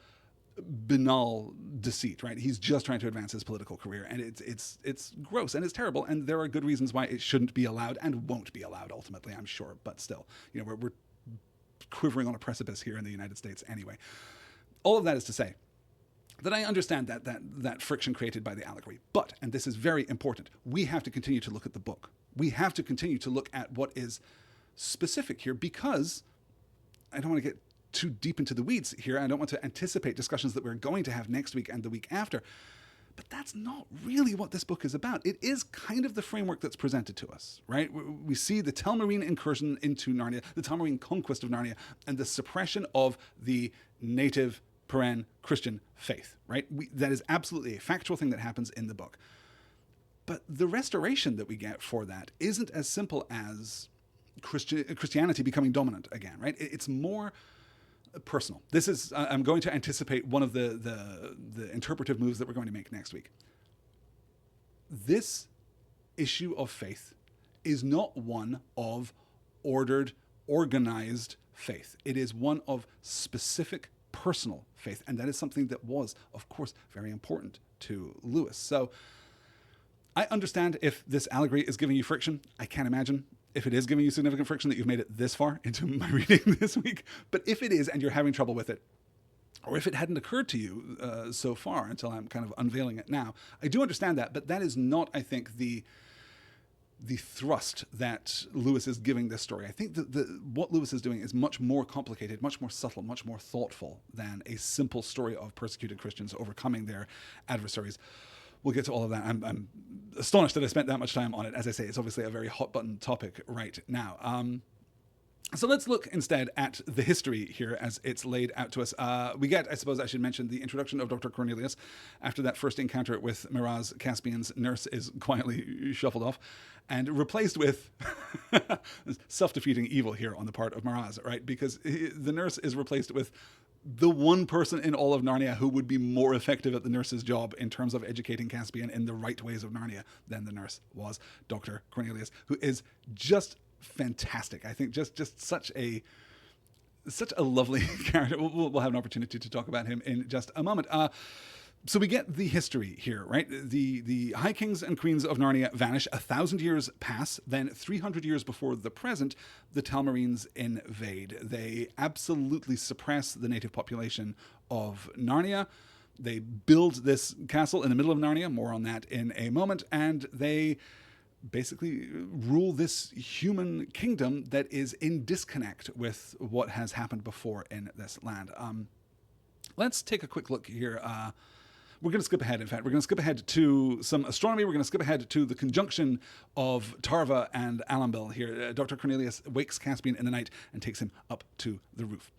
banal deceit, right? He's just trying to advance his political career, and it's gross and it's terrible, and there are good reasons why it shouldn't be allowed and won't be allowed ultimately, I'm sure. But still, we're quivering on a precipice here in the United States anyway. All of that is to say that I understand that friction created by the allegory, but, and this is very important, we have to continue to look at the book. We have to continue to look at what is specific here, because I don't want to get too deep into the weeds here. I don't want to anticipate discussions that we're going to have next week and the week after. But that's not really what this book is about. It is kind of the framework that's presented to us, right? We see the Telmarine incursion into Narnia, the Telmarine conquest of Narnia, and the suppression of the native Christian faith, right? That is absolutely a factual thing that happens in the book. But the restoration that we get for that isn't as simple as Christianity becoming dominant again, right? It's more personal. This is, I'm going to anticipate one of the interpretive moves that we're going to make next week. This issue of faith is not one of ordered, organized faith. It is one of specific personal faith. And that is something that was, of course, very important to Lewis. So I understand if this allegory is giving you friction. I can't imagine if it is giving you significant friction that you've made it this far into my reading this week. But if it is and you're having trouble with it, or if it hadn't occurred to you so far until I'm kind of unveiling it now, I do understand that. But that is not, I think, the thrust that Lewis is giving this story. I think that what Lewis is doing is much more complicated, much more subtle, much more thoughtful than a simple story of persecuted Christians overcoming their adversaries. We'll get to all of that. I'm astonished that I spent that much time on it. As I say, it's obviously a very hot button topic right now. So let's look instead at the history here as it's laid out to us. We get, I suppose I should mention, the introduction of Dr. Cornelius after that first encounter with Miraz. Caspian's nurse is quietly shuffled off and replaced with self-defeating evil here on the part of Miraz, right? Because the nurse is replaced with the one person in all of Narnia who would be more effective at the nurse's job in terms of educating Caspian in the right ways of Narnia than the nurse was Dr. Cornelius, who is just fantastic. I think just such a lovely character. We'll have an opportunity to talk about him in just a moment. So we get the history here, right? The High Kings and Queens of Narnia vanish. 1,000 years pass. Then 300 years before the present, the Telmarines invade. They absolutely suppress the native population of Narnia. They build this castle in the middle of Narnia. More on that in a moment. And they basically rule this human kingdom that is in disconnect with what has happened before in this land. Let's take a quick look here. We're going to skip ahead, in fact. We're going to skip ahead to some astronomy. We're going to skip ahead to the conjunction of Tarva and Alambil here. Dr. Cornelius wakes Caspian in the night and takes him up to the roof.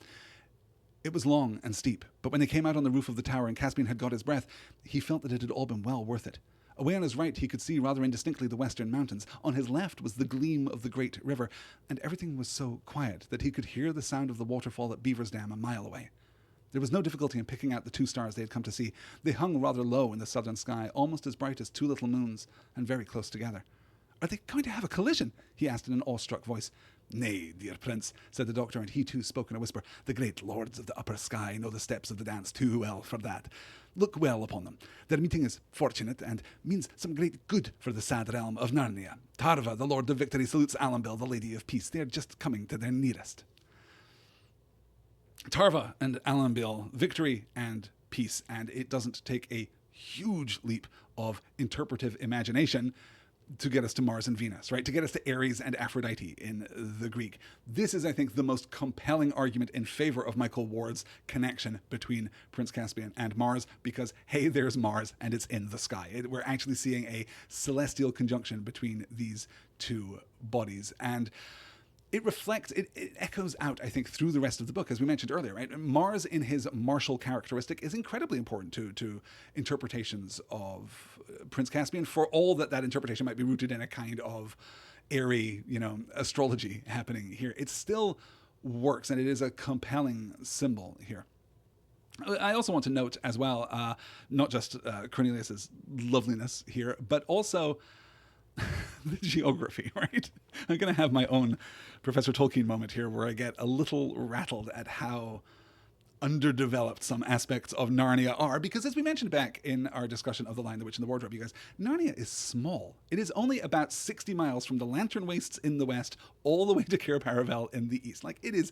It was long and steep, but when they came out on the roof of the tower and Caspian had got his breath, he felt that it had all been well worth it. Away on his right, he could see rather indistinctly the western mountains. On his left was the gleam of the great river, and everything was so quiet that he could hear the sound of the waterfall at Beaver's Dam a mile away. There was no difficulty in picking out the 2 stars they had come to see. They hung rather low in the southern sky, almost as bright as 2 little moons, and very close together. "Are they going to have a collision?" he asked in an awestruck voice. "Nay, dear prince," said the doctor, and he too spoke in a whisper. "The great lords of the upper sky know the steps of the dance too well for that. Look well upon them. Their meeting is fortunate and means some great good for the sad realm of Narnia. Tarva, the lord of victory, salutes Alambil, the lady of peace. They are just coming to their nearest." Tarva and Alambil, victory and peace, and it doesn't take a huge leap of interpretive imagination to get us to Mars and Venus, right? To get us to Ares and Aphrodite in the Greek. This is, I think, the most compelling argument in favor of Michael Ward's connection between Prince Caspian and Mars, because, hey, there's Mars and it's in the sky. We're actually seeing a celestial conjunction between these 2 bodies. And it reflects, it echoes out, I think, through the rest of the book, as we mentioned earlier, right? Mars, in his martial characteristic, is incredibly important to interpretations of Prince Caspian, for all that interpretation might be rooted in a kind of airy, astrology happening here. It still works, and it is a compelling symbol here. I also want to note as well, not just Cornelius's loveliness here, but also the geography, right? I'm going to have my own Professor Tolkien moment here where I get a little rattled at how underdeveloped some aspects of Narnia are, because as we mentioned back in our discussion of The Lion, the Witch, and the Wardrobe, you guys, Narnia is small. It is only about 60 miles from the Lantern Wastes in the west all the way to Cair Paravel in the east. Like, it is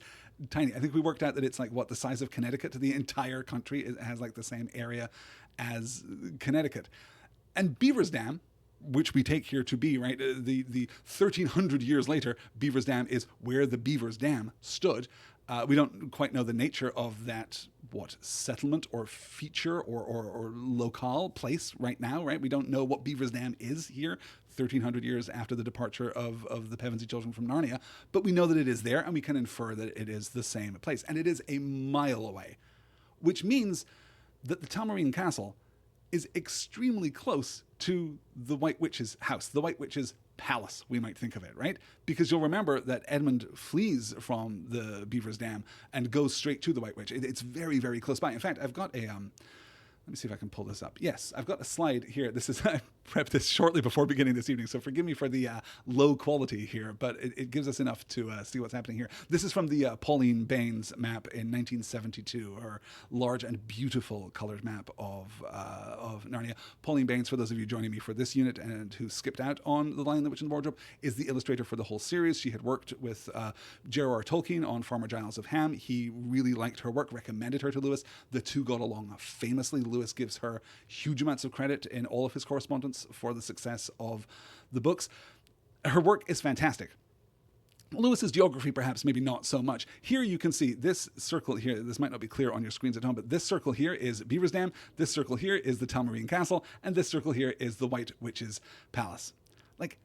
tiny. I think we worked out that it's like, the size of Connecticut to the entire country. It has like the same area as Connecticut. And Beaver's Dam, which we take here to be, right, the 1,300 years later, Beaver's Dam is where the Beaver's Dam stood. We don't quite know the nature of that, settlement or feature or locale place right now, right? We don't know what Beaver's Dam is here, 1,300 years after the departure of the Pevensey children from Narnia. But we know that it is there, and we can infer that it is the same place. And it is a mile away, which means that the Telmarine Castle is extremely close to the White Witch's house, the White Witch's palace, we might think of it, right? Because you'll remember that Edmund flees from the Beaver's Dam and goes straight to the White Witch. It's very, very close by. In fact, I've got a let me see if I can pull this up. Yes, I've got a slide here. This is, I prepped this shortly before beginning this evening, so forgive me for the low quality here, but it gives us enough to see what's happening here. This is from the Pauline Baines map in 1972, her large and beautiful colored map of Narnia. Pauline Baines, for those of you joining me for this unit and who skipped out on The Lion, the Witch, and the Wardrobe, is the illustrator for the whole series. She had worked with J.R.R. Tolkien on Farmer Giles of Ham. He really liked her work, recommended her to Lewis. The two got along famously. Lewis gives her huge amounts of credit in all of his correspondence for the success of the books. Her work is fantastic. Lewis's geography, perhaps, maybe not so much. Here you can see this circle here. This might not be clear on your screens at home, but this circle here is Beaver's Dam. This circle here is the Telmarine Castle. And this circle here is the White Witch's Palace. Like,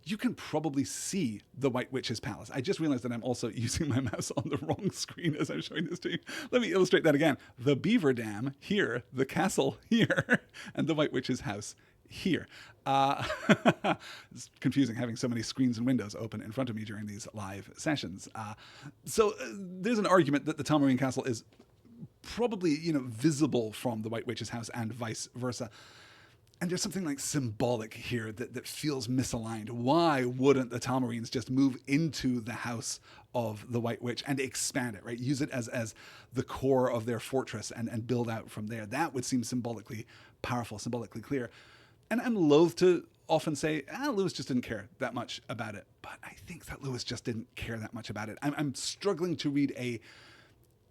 you can probably see the White Witch's Palace. I just realized that I'm also using my mouse on the wrong screen as I'm showing this to you. Let me illustrate that again. The Beaver Dam here, the castle here, and the White Witch's house here. It's confusing having so many screens and windows open in front of me during these live sessions. So there's an argument that the Telmarine Castle is probably, visible from the White Witch's house and vice versa. And there's something like symbolic here that feels misaligned. Why wouldn't the Talmarines just move into the house of the White Witch and expand it, right? Use it as the core of their fortress and build out from there. That would seem symbolically powerful, symbolically clear. And I'm loath to often say, Lewis just didn't care that much about it. But I think that Lewis just didn't care that much about it. I'm struggling to read a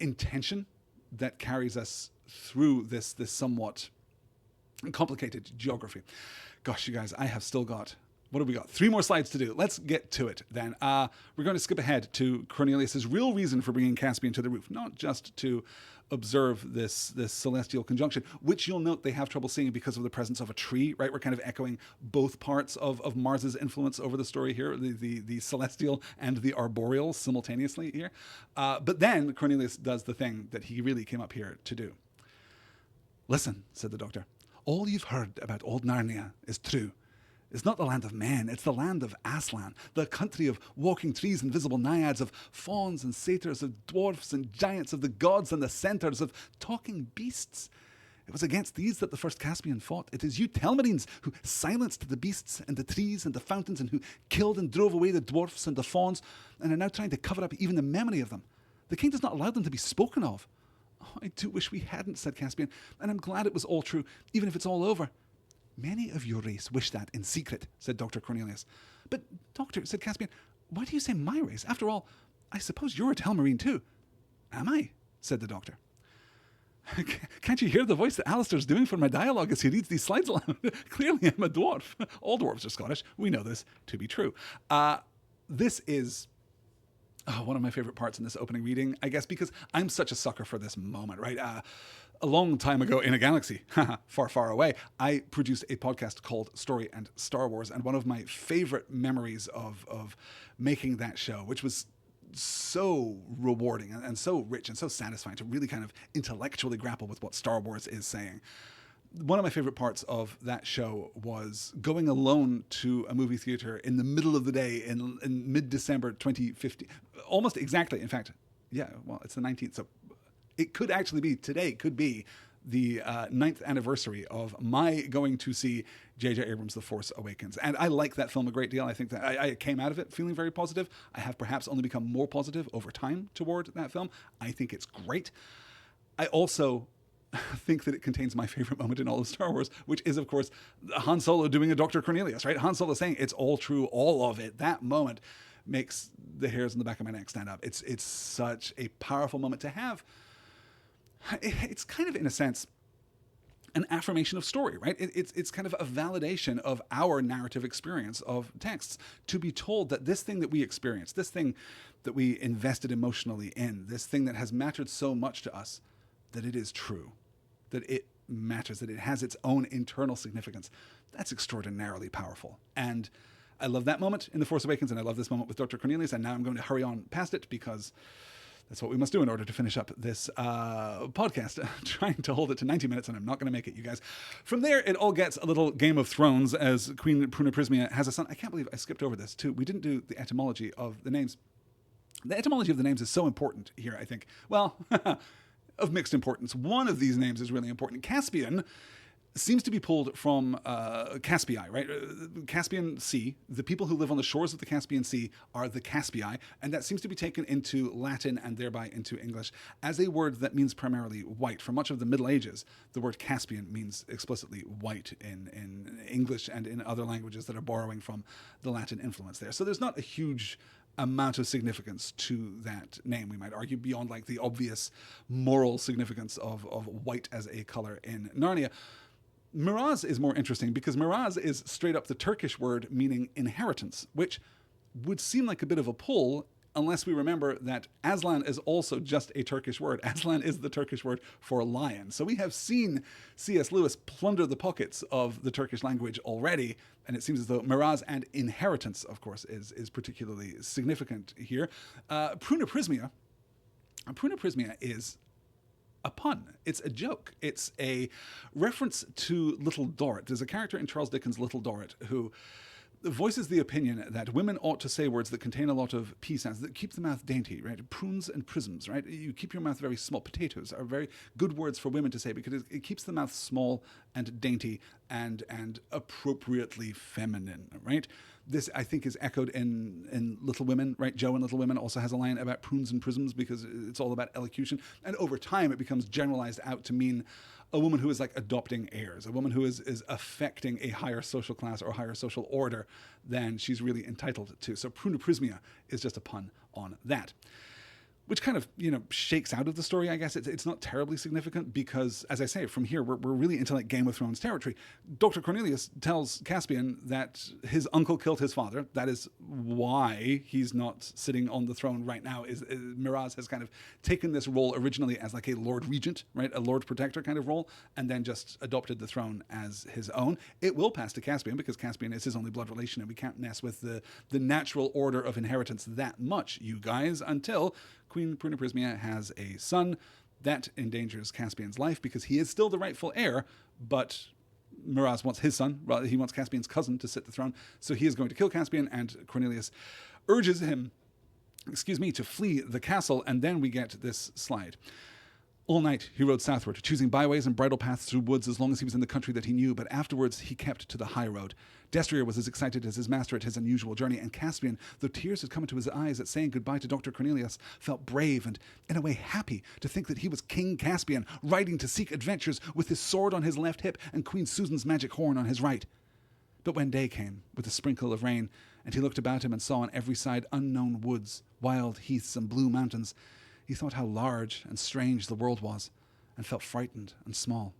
intention that carries us through this somewhat complicated geography. Gosh, you guys, I have still got, what have we got? 3 more slides to do. Let's get to it then. We're going to skip ahead to Cornelius's real reason for bringing Caspian to the roof, not just to observe this celestial conjunction, which you'll note they have trouble seeing because of the presence of a tree, right? We're kind of echoing both parts of Mars's influence over the story here, the celestial and the arboreal simultaneously here. But then Cornelius does the thing that he really came up here to do. Listen, said the doctor. All you've heard about old Narnia is true. It's not the land of men, it's the land of Aslan, the country of walking trees and visible naiads, of fauns and satyrs, of dwarfs and giants, of the gods and the centaurs, of talking beasts. It was against these that the first Caspian fought. It is you Telmarines who silenced the beasts and the trees and the fountains, and who killed and drove away the dwarfs and the fauns, and are now trying to cover up even the memory of them. The king does not allow them to be spoken of. Oh, I do wish we hadn't, said Caspian, and I'm glad it was all true, even if it's all over. Many of your race wish that in secret, said Dr. Cornelius. But, Doctor, said Caspian, why do you say my race? After all, I suppose you're a Telmarine too. Am I? Said the doctor. Can't you hear the voice that Alistair's doing for my dialogue as he reads these slides aloud? Clearly I'm a dwarf. All dwarves are Scottish. We know this to be true. This is one of my favorite parts in this opening reading, I guess, because I'm such a sucker for this moment, right? A long time ago in a galaxy, far, far away, I produced a podcast called Story and Star Wars, and one of my favorite memories of making that show, which was so rewarding and so rich and so satisfying to really kind of intellectually grapple with what Star Wars is saying. One of my favorite parts of that show was going alone to a movie theater in the middle of the day in mid-December 2015. Almost exactly, in fact. Yeah, well, it's the 19th, so it could actually be, today could be the 9th anniversary of my going to see J.J. Abrams' The Force Awakens. And I like that film a great deal. I think that I came out of it feeling very positive. I have perhaps only become more positive over time toward that film. I think it's great. I also think that it contains my favorite moment in all of Star Wars, which is, of course, Han Solo doing a Dr. Cornelius, right? Han Solo saying it's all true, all of it. That moment makes the hairs on the back of my neck stand up. It's such a powerful moment to have. It's kind of, in a sense, an affirmation of story, right? It's kind of a validation of our narrative experience of texts, to be told that this thing that we experienced, this thing that we invested emotionally in, this thing that has mattered so much to us, that it is true, that it matters, that it has its own internal significance. That's extraordinarily powerful. And I love that moment in The Force Awakens, and I love this moment with Dr. Cornelius, and now I'm going to hurry on past it because that's what we must do in order to finish up this podcast. Trying to hold it to 90 minutes, and I'm not going to make it, you guys. From there, it all gets a little Game of Thrones as Queen Prunaprismia has a son. I can't believe I skipped over this, too. We didn't do the etymology of the names. The etymology of the names is so important here, I think. Well, of mixed importance. One of these names is really important. Caspian seems to be pulled from Caspii, right? Caspian Sea. The people who live on the shores of the Caspian Sea are the Caspii, and that seems to be taken into Latin and thereby into English as a word that means primarily white. For much of the Middle Ages, the word Caspian means explicitly white in English and in other languages that are borrowing from the Latin influence there. So there's not a huge amount of significance to that name, we might argue, beyond like the obvious moral significance of white as a color in Narnia. Miraz is more interesting because Miraz is straight up the Turkish word meaning inheritance, which would seem like a bit of a pull unless we remember that Aslan is also just a Turkish word. Aslan is the Turkish word for lion. So we have seen C.S. Lewis plunder the pockets of the Turkish language already, and it seems as though Miraz and inheritance, of course, is particularly significant here. Prunaprismia is a pun. It's a joke. It's a reference to Little Dorrit. There's a character in Charles Dickens' Little Dorrit who voices the opinion that women ought to say words that contain a lot of P sounds, that keep the mouth dainty, right? Prunes and prisms, right? You keep your mouth very small. Potatoes are very good words for women to say because it keeps the mouth small and dainty and appropriately feminine, right? This, I think, is echoed in Little Women, right? Jo in Little Women also has a line about prunes and prisms because it's all about elocution. And over time, it becomes generalized out to mean a woman who is like adopting heirs, a woman who is affecting a higher social class or higher social order than she's really entitled to. So pruniprismia is just a pun on that. Which kind of, shakes out of the story, I guess. It's not terribly significant because, as I say, from here, we're really into like Game of Thrones territory. Dr. Cornelius tells Caspian that his uncle killed his father. That is why he's not sitting on the throne right now. Miraz has kind of taken this role originally as like a Lord Regent, right? A Lord Protector kind of role, and then just adopted the throne as his own. It will pass to Caspian because Caspian is his only blood relation, and we can't mess with the natural order of inheritance that much, you guys, until Queen Pruniprismia has a son. That endangers Caspian's life because he is still the rightful heir, but Miraz wants his son, rather he wants Caspian's cousin to sit the throne, so he is going to kill Caspian, and Cornelius urges him, to flee the castle, and then we get this slide. All night he rode southward, choosing byways and bridle paths through woods as long as he was in the country that he knew, but afterwards he kept to the high road. Destrier was as excited as his master at his unusual journey, and Caspian, though tears had come into his eyes at saying goodbye to Dr. Cornelius, felt brave and, in a way, happy to think that he was King Caspian, riding to seek adventures with his sword on his left hip and Queen Susan's magic horn on his right. But when day came, with a sprinkle of rain, and he looked about him and saw on every side unknown woods, wild heaths and blue mountains, he thought how large and strange the world was, and felt frightened and small.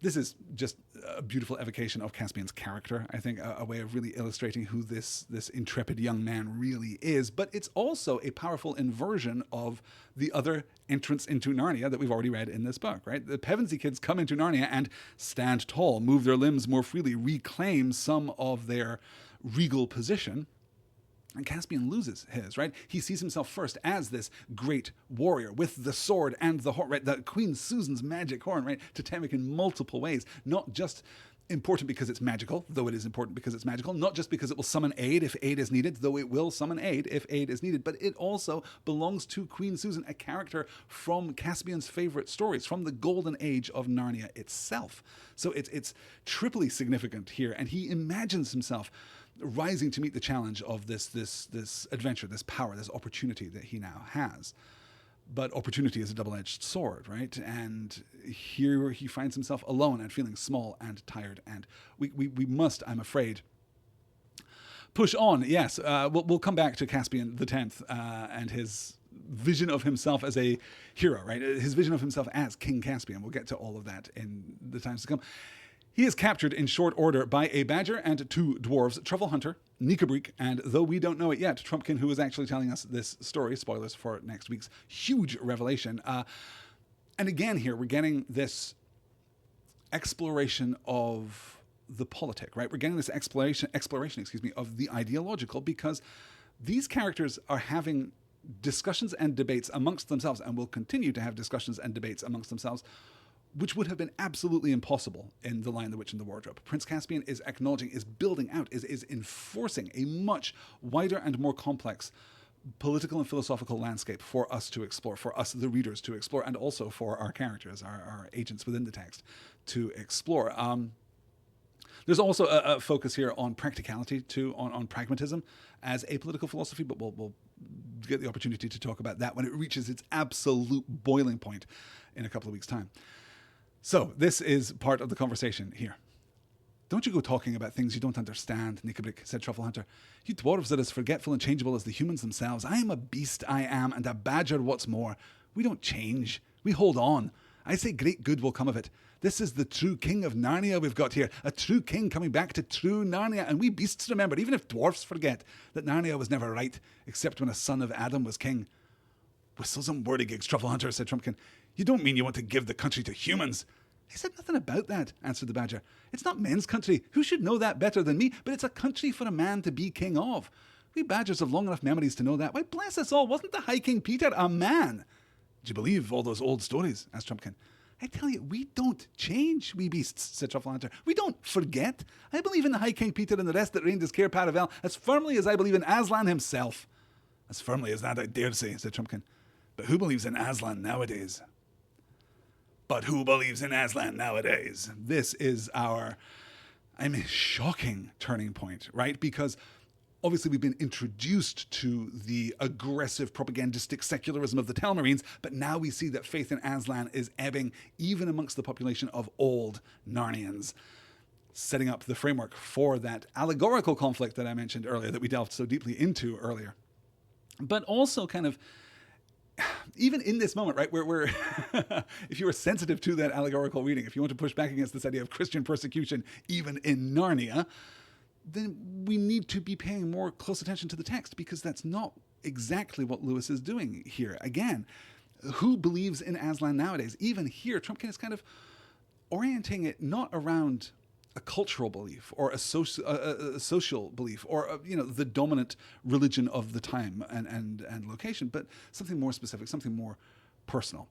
This is just a beautiful evocation of Caspian's character, I think, a way of really illustrating who this intrepid young man really is. But it's also a powerful inversion of the other entrance into Narnia that we've already read in this book, right? The Pevensey kids come into Narnia and stand tall, move their limbs more freely, reclaim some of their regal position. And Caspian loses his, right? He sees himself first as this great warrior with the sword and the horn, right? The Queen Susan's magic horn, right? Totemic in multiple ways. Not just important because it's magical, though it is important because it's magical. Not just because it will summon aid if aid is needed, though it will summon aid if aid is needed. But it also belongs to Queen Susan, a character from Caspian's favorite stories, from the golden age of Narnia itself. So it's triply significant here. And he imagines himself rising to meet the challenge of this adventure, this power, this opportunity that he now has. But opportunity is a double-edged sword, right? And here he finds himself alone and feeling small and tired. And we must, I'm afraid, push on. Yes, we'll come back to Caspian the 10th and his vision of himself as a hero, right? His vision of himself as King Caspian. We'll get to all of that in the times to come. He is captured in short order by a badger and two dwarves, Truffle Hunter, Nikabreek, and though we don't know it yet, Trumpkin, who is actually telling us this story, spoilers for next week's huge revelation. And again here, we're getting this exploration of the politic, right? We're getting this exploration, of the ideological, because these characters are having discussions and debates amongst themselves, and will continue to have discussions and debates amongst themselves, which would have been absolutely impossible in The Lion, the Witch, and the Wardrobe. Prince Caspian is acknowledging, is building out, is enforcing a much wider and more complex political and philosophical landscape for us to explore, for us, the readers, to explore, and also for our characters, our agents within the text, to explore. There's also a focus here on practicality, too, on pragmatism as a political philosophy, but we'll get the opportunity to talk about that when it reaches its absolute boiling point in a couple of weeks' time. So this is part of the conversation here. Don't you go talking about things you don't understand, Nikabreek, said Truffle Hunter. You dwarves are as forgetful and changeable as the humans themselves. I am a beast, I am, and a badger what's more. We don't change. We hold on. I say great good will come of it. This is the true king of Narnia we've got here. A true king coming back to true Narnia. And we beasts remember, even if dwarfs forget, that Narnia was never right, except when a son of Adam was king. Whistles and whirligigs, Truffle Hunter, said Trumpkin. You don't mean you want to give the country to humans? I said nothing about that, answered the badger. It's not men's country. Who should know that better than me? But it's a country for a man to be king of. We badgers have long enough memories to know that. Why, bless us all, wasn't the High King Peter a man? Do you believe all those old stories? Asked Trumpkin. I tell you, we don't change, we beasts, said Trufflehanter. We don't forget. I believe in the High King Peter and the rest that reigned as Cair Paravel as firmly as I believe in Aslan himself. As firmly as that, I dare say, said Trumpkin. But who believes in Aslan nowadays? But who believes in Aslan nowadays? This is our, shocking turning point, right? Because obviously we've been introduced to the aggressive propagandistic secularism of the Telmarines, but now we see that faith in Aslan is ebbing even amongst the population of old Narnians, setting up the framework for that allegorical conflict that I mentioned earlier, that we delved so deeply into earlier. But also kind of, even in this moment, right, where if you are sensitive to that allegorical reading, if you want to push back against this idea of Christian persecution, even in Narnia, then we need to be paying more close attention to the text, because that's not exactly what Lewis is doing here. Again, who believes in Aslan nowadays? Even here, Trumpkin is kind of orienting it not around a cultural belief or a social belief or the dominant religion of the time and location, but something more specific, something more personal.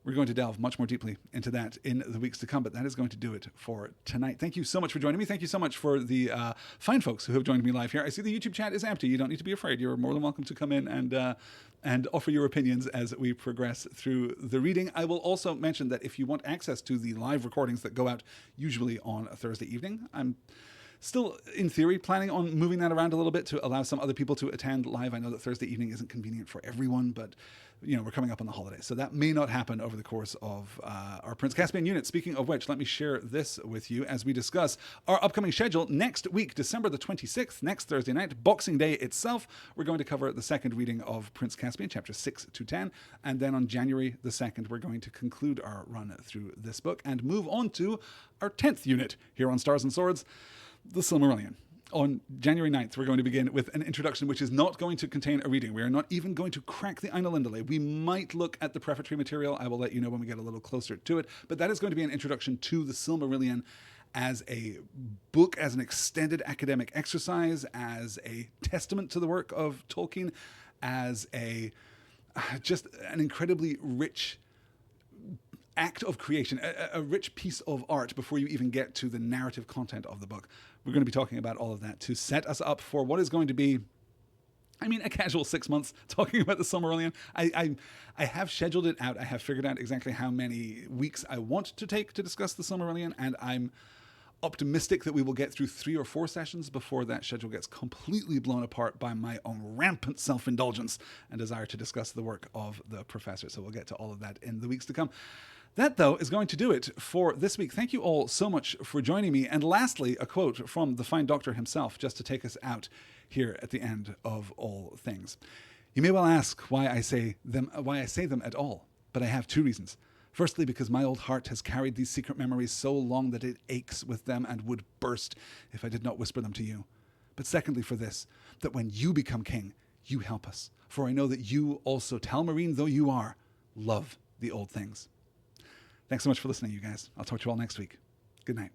We're going to delve much more deeply into that in the weeks to come, but that is going to do it for tonight. Thank you so much for joining me. Thank you so much for the fine folks who have joined me live here. I see the YouTube chat is empty. You don't need to be afraid. You're more than welcome to come in and offer your opinions as we progress through the reading. I will also mention that if you want access to the live recordings that go out usually on a Thursday evening, I'm still, in theory, planning on moving that around a little bit to allow some other people to attend live. I know that Thursday evening isn't convenient for everyone, but we're coming up on the holidays, so that may not happen over the course of our Prince Caspian unit. Speaking of which, let me share this with you as we discuss our upcoming schedule. Next week, December the 26th, next Thursday night, Boxing Day itself, we're going to cover the second reading of Prince Caspian, chapters 6 to 10, and then on January the 2nd, we're going to conclude our run through this book and move on to our 10th unit here on Stars and Swords, the Silmarillion. On January 9th, we're going to begin with an introduction which is not going to contain a reading. We are not even going to crack the Ainulindale. We might look at the prefatory material. I will let you know when we get a little closer to it. But that is going to be an introduction to the Silmarillion as a book, as an extended academic exercise, as a testament to the work of Tolkien, as just an incredibly rich act of creation, a rich piece of art before you even get to the narrative content of the book. We're going to be talking about all of that to set us up for what is going to be, a casual 6 months talking about the Silmarillion. I have scheduled it out. I have figured out exactly how many weeks I want to take to discuss the Silmarillion, and I'm optimistic that we will get through 3 or 4 sessions before that schedule gets completely blown apart by my own rampant self-indulgence and desire to discuss the work of the professor. So we'll get to all of that in the weeks to come. That, though, is going to do it for this week. Thank you all so much for joining me. And lastly, a quote from the fine doctor himself, just to take us out here at the end of all things. You may well ask why I say them at all, but I have 2 reasons. Firstly, because my old heart has carried these secret memories so long that it aches with them and would burst if I did not whisper them to you. But secondly, for this, that when you become king, you help us. For I know that you also, Telmarine though you are, love the old things. Thanks so much for listening, you guys. I'll talk to you all next week. Good night.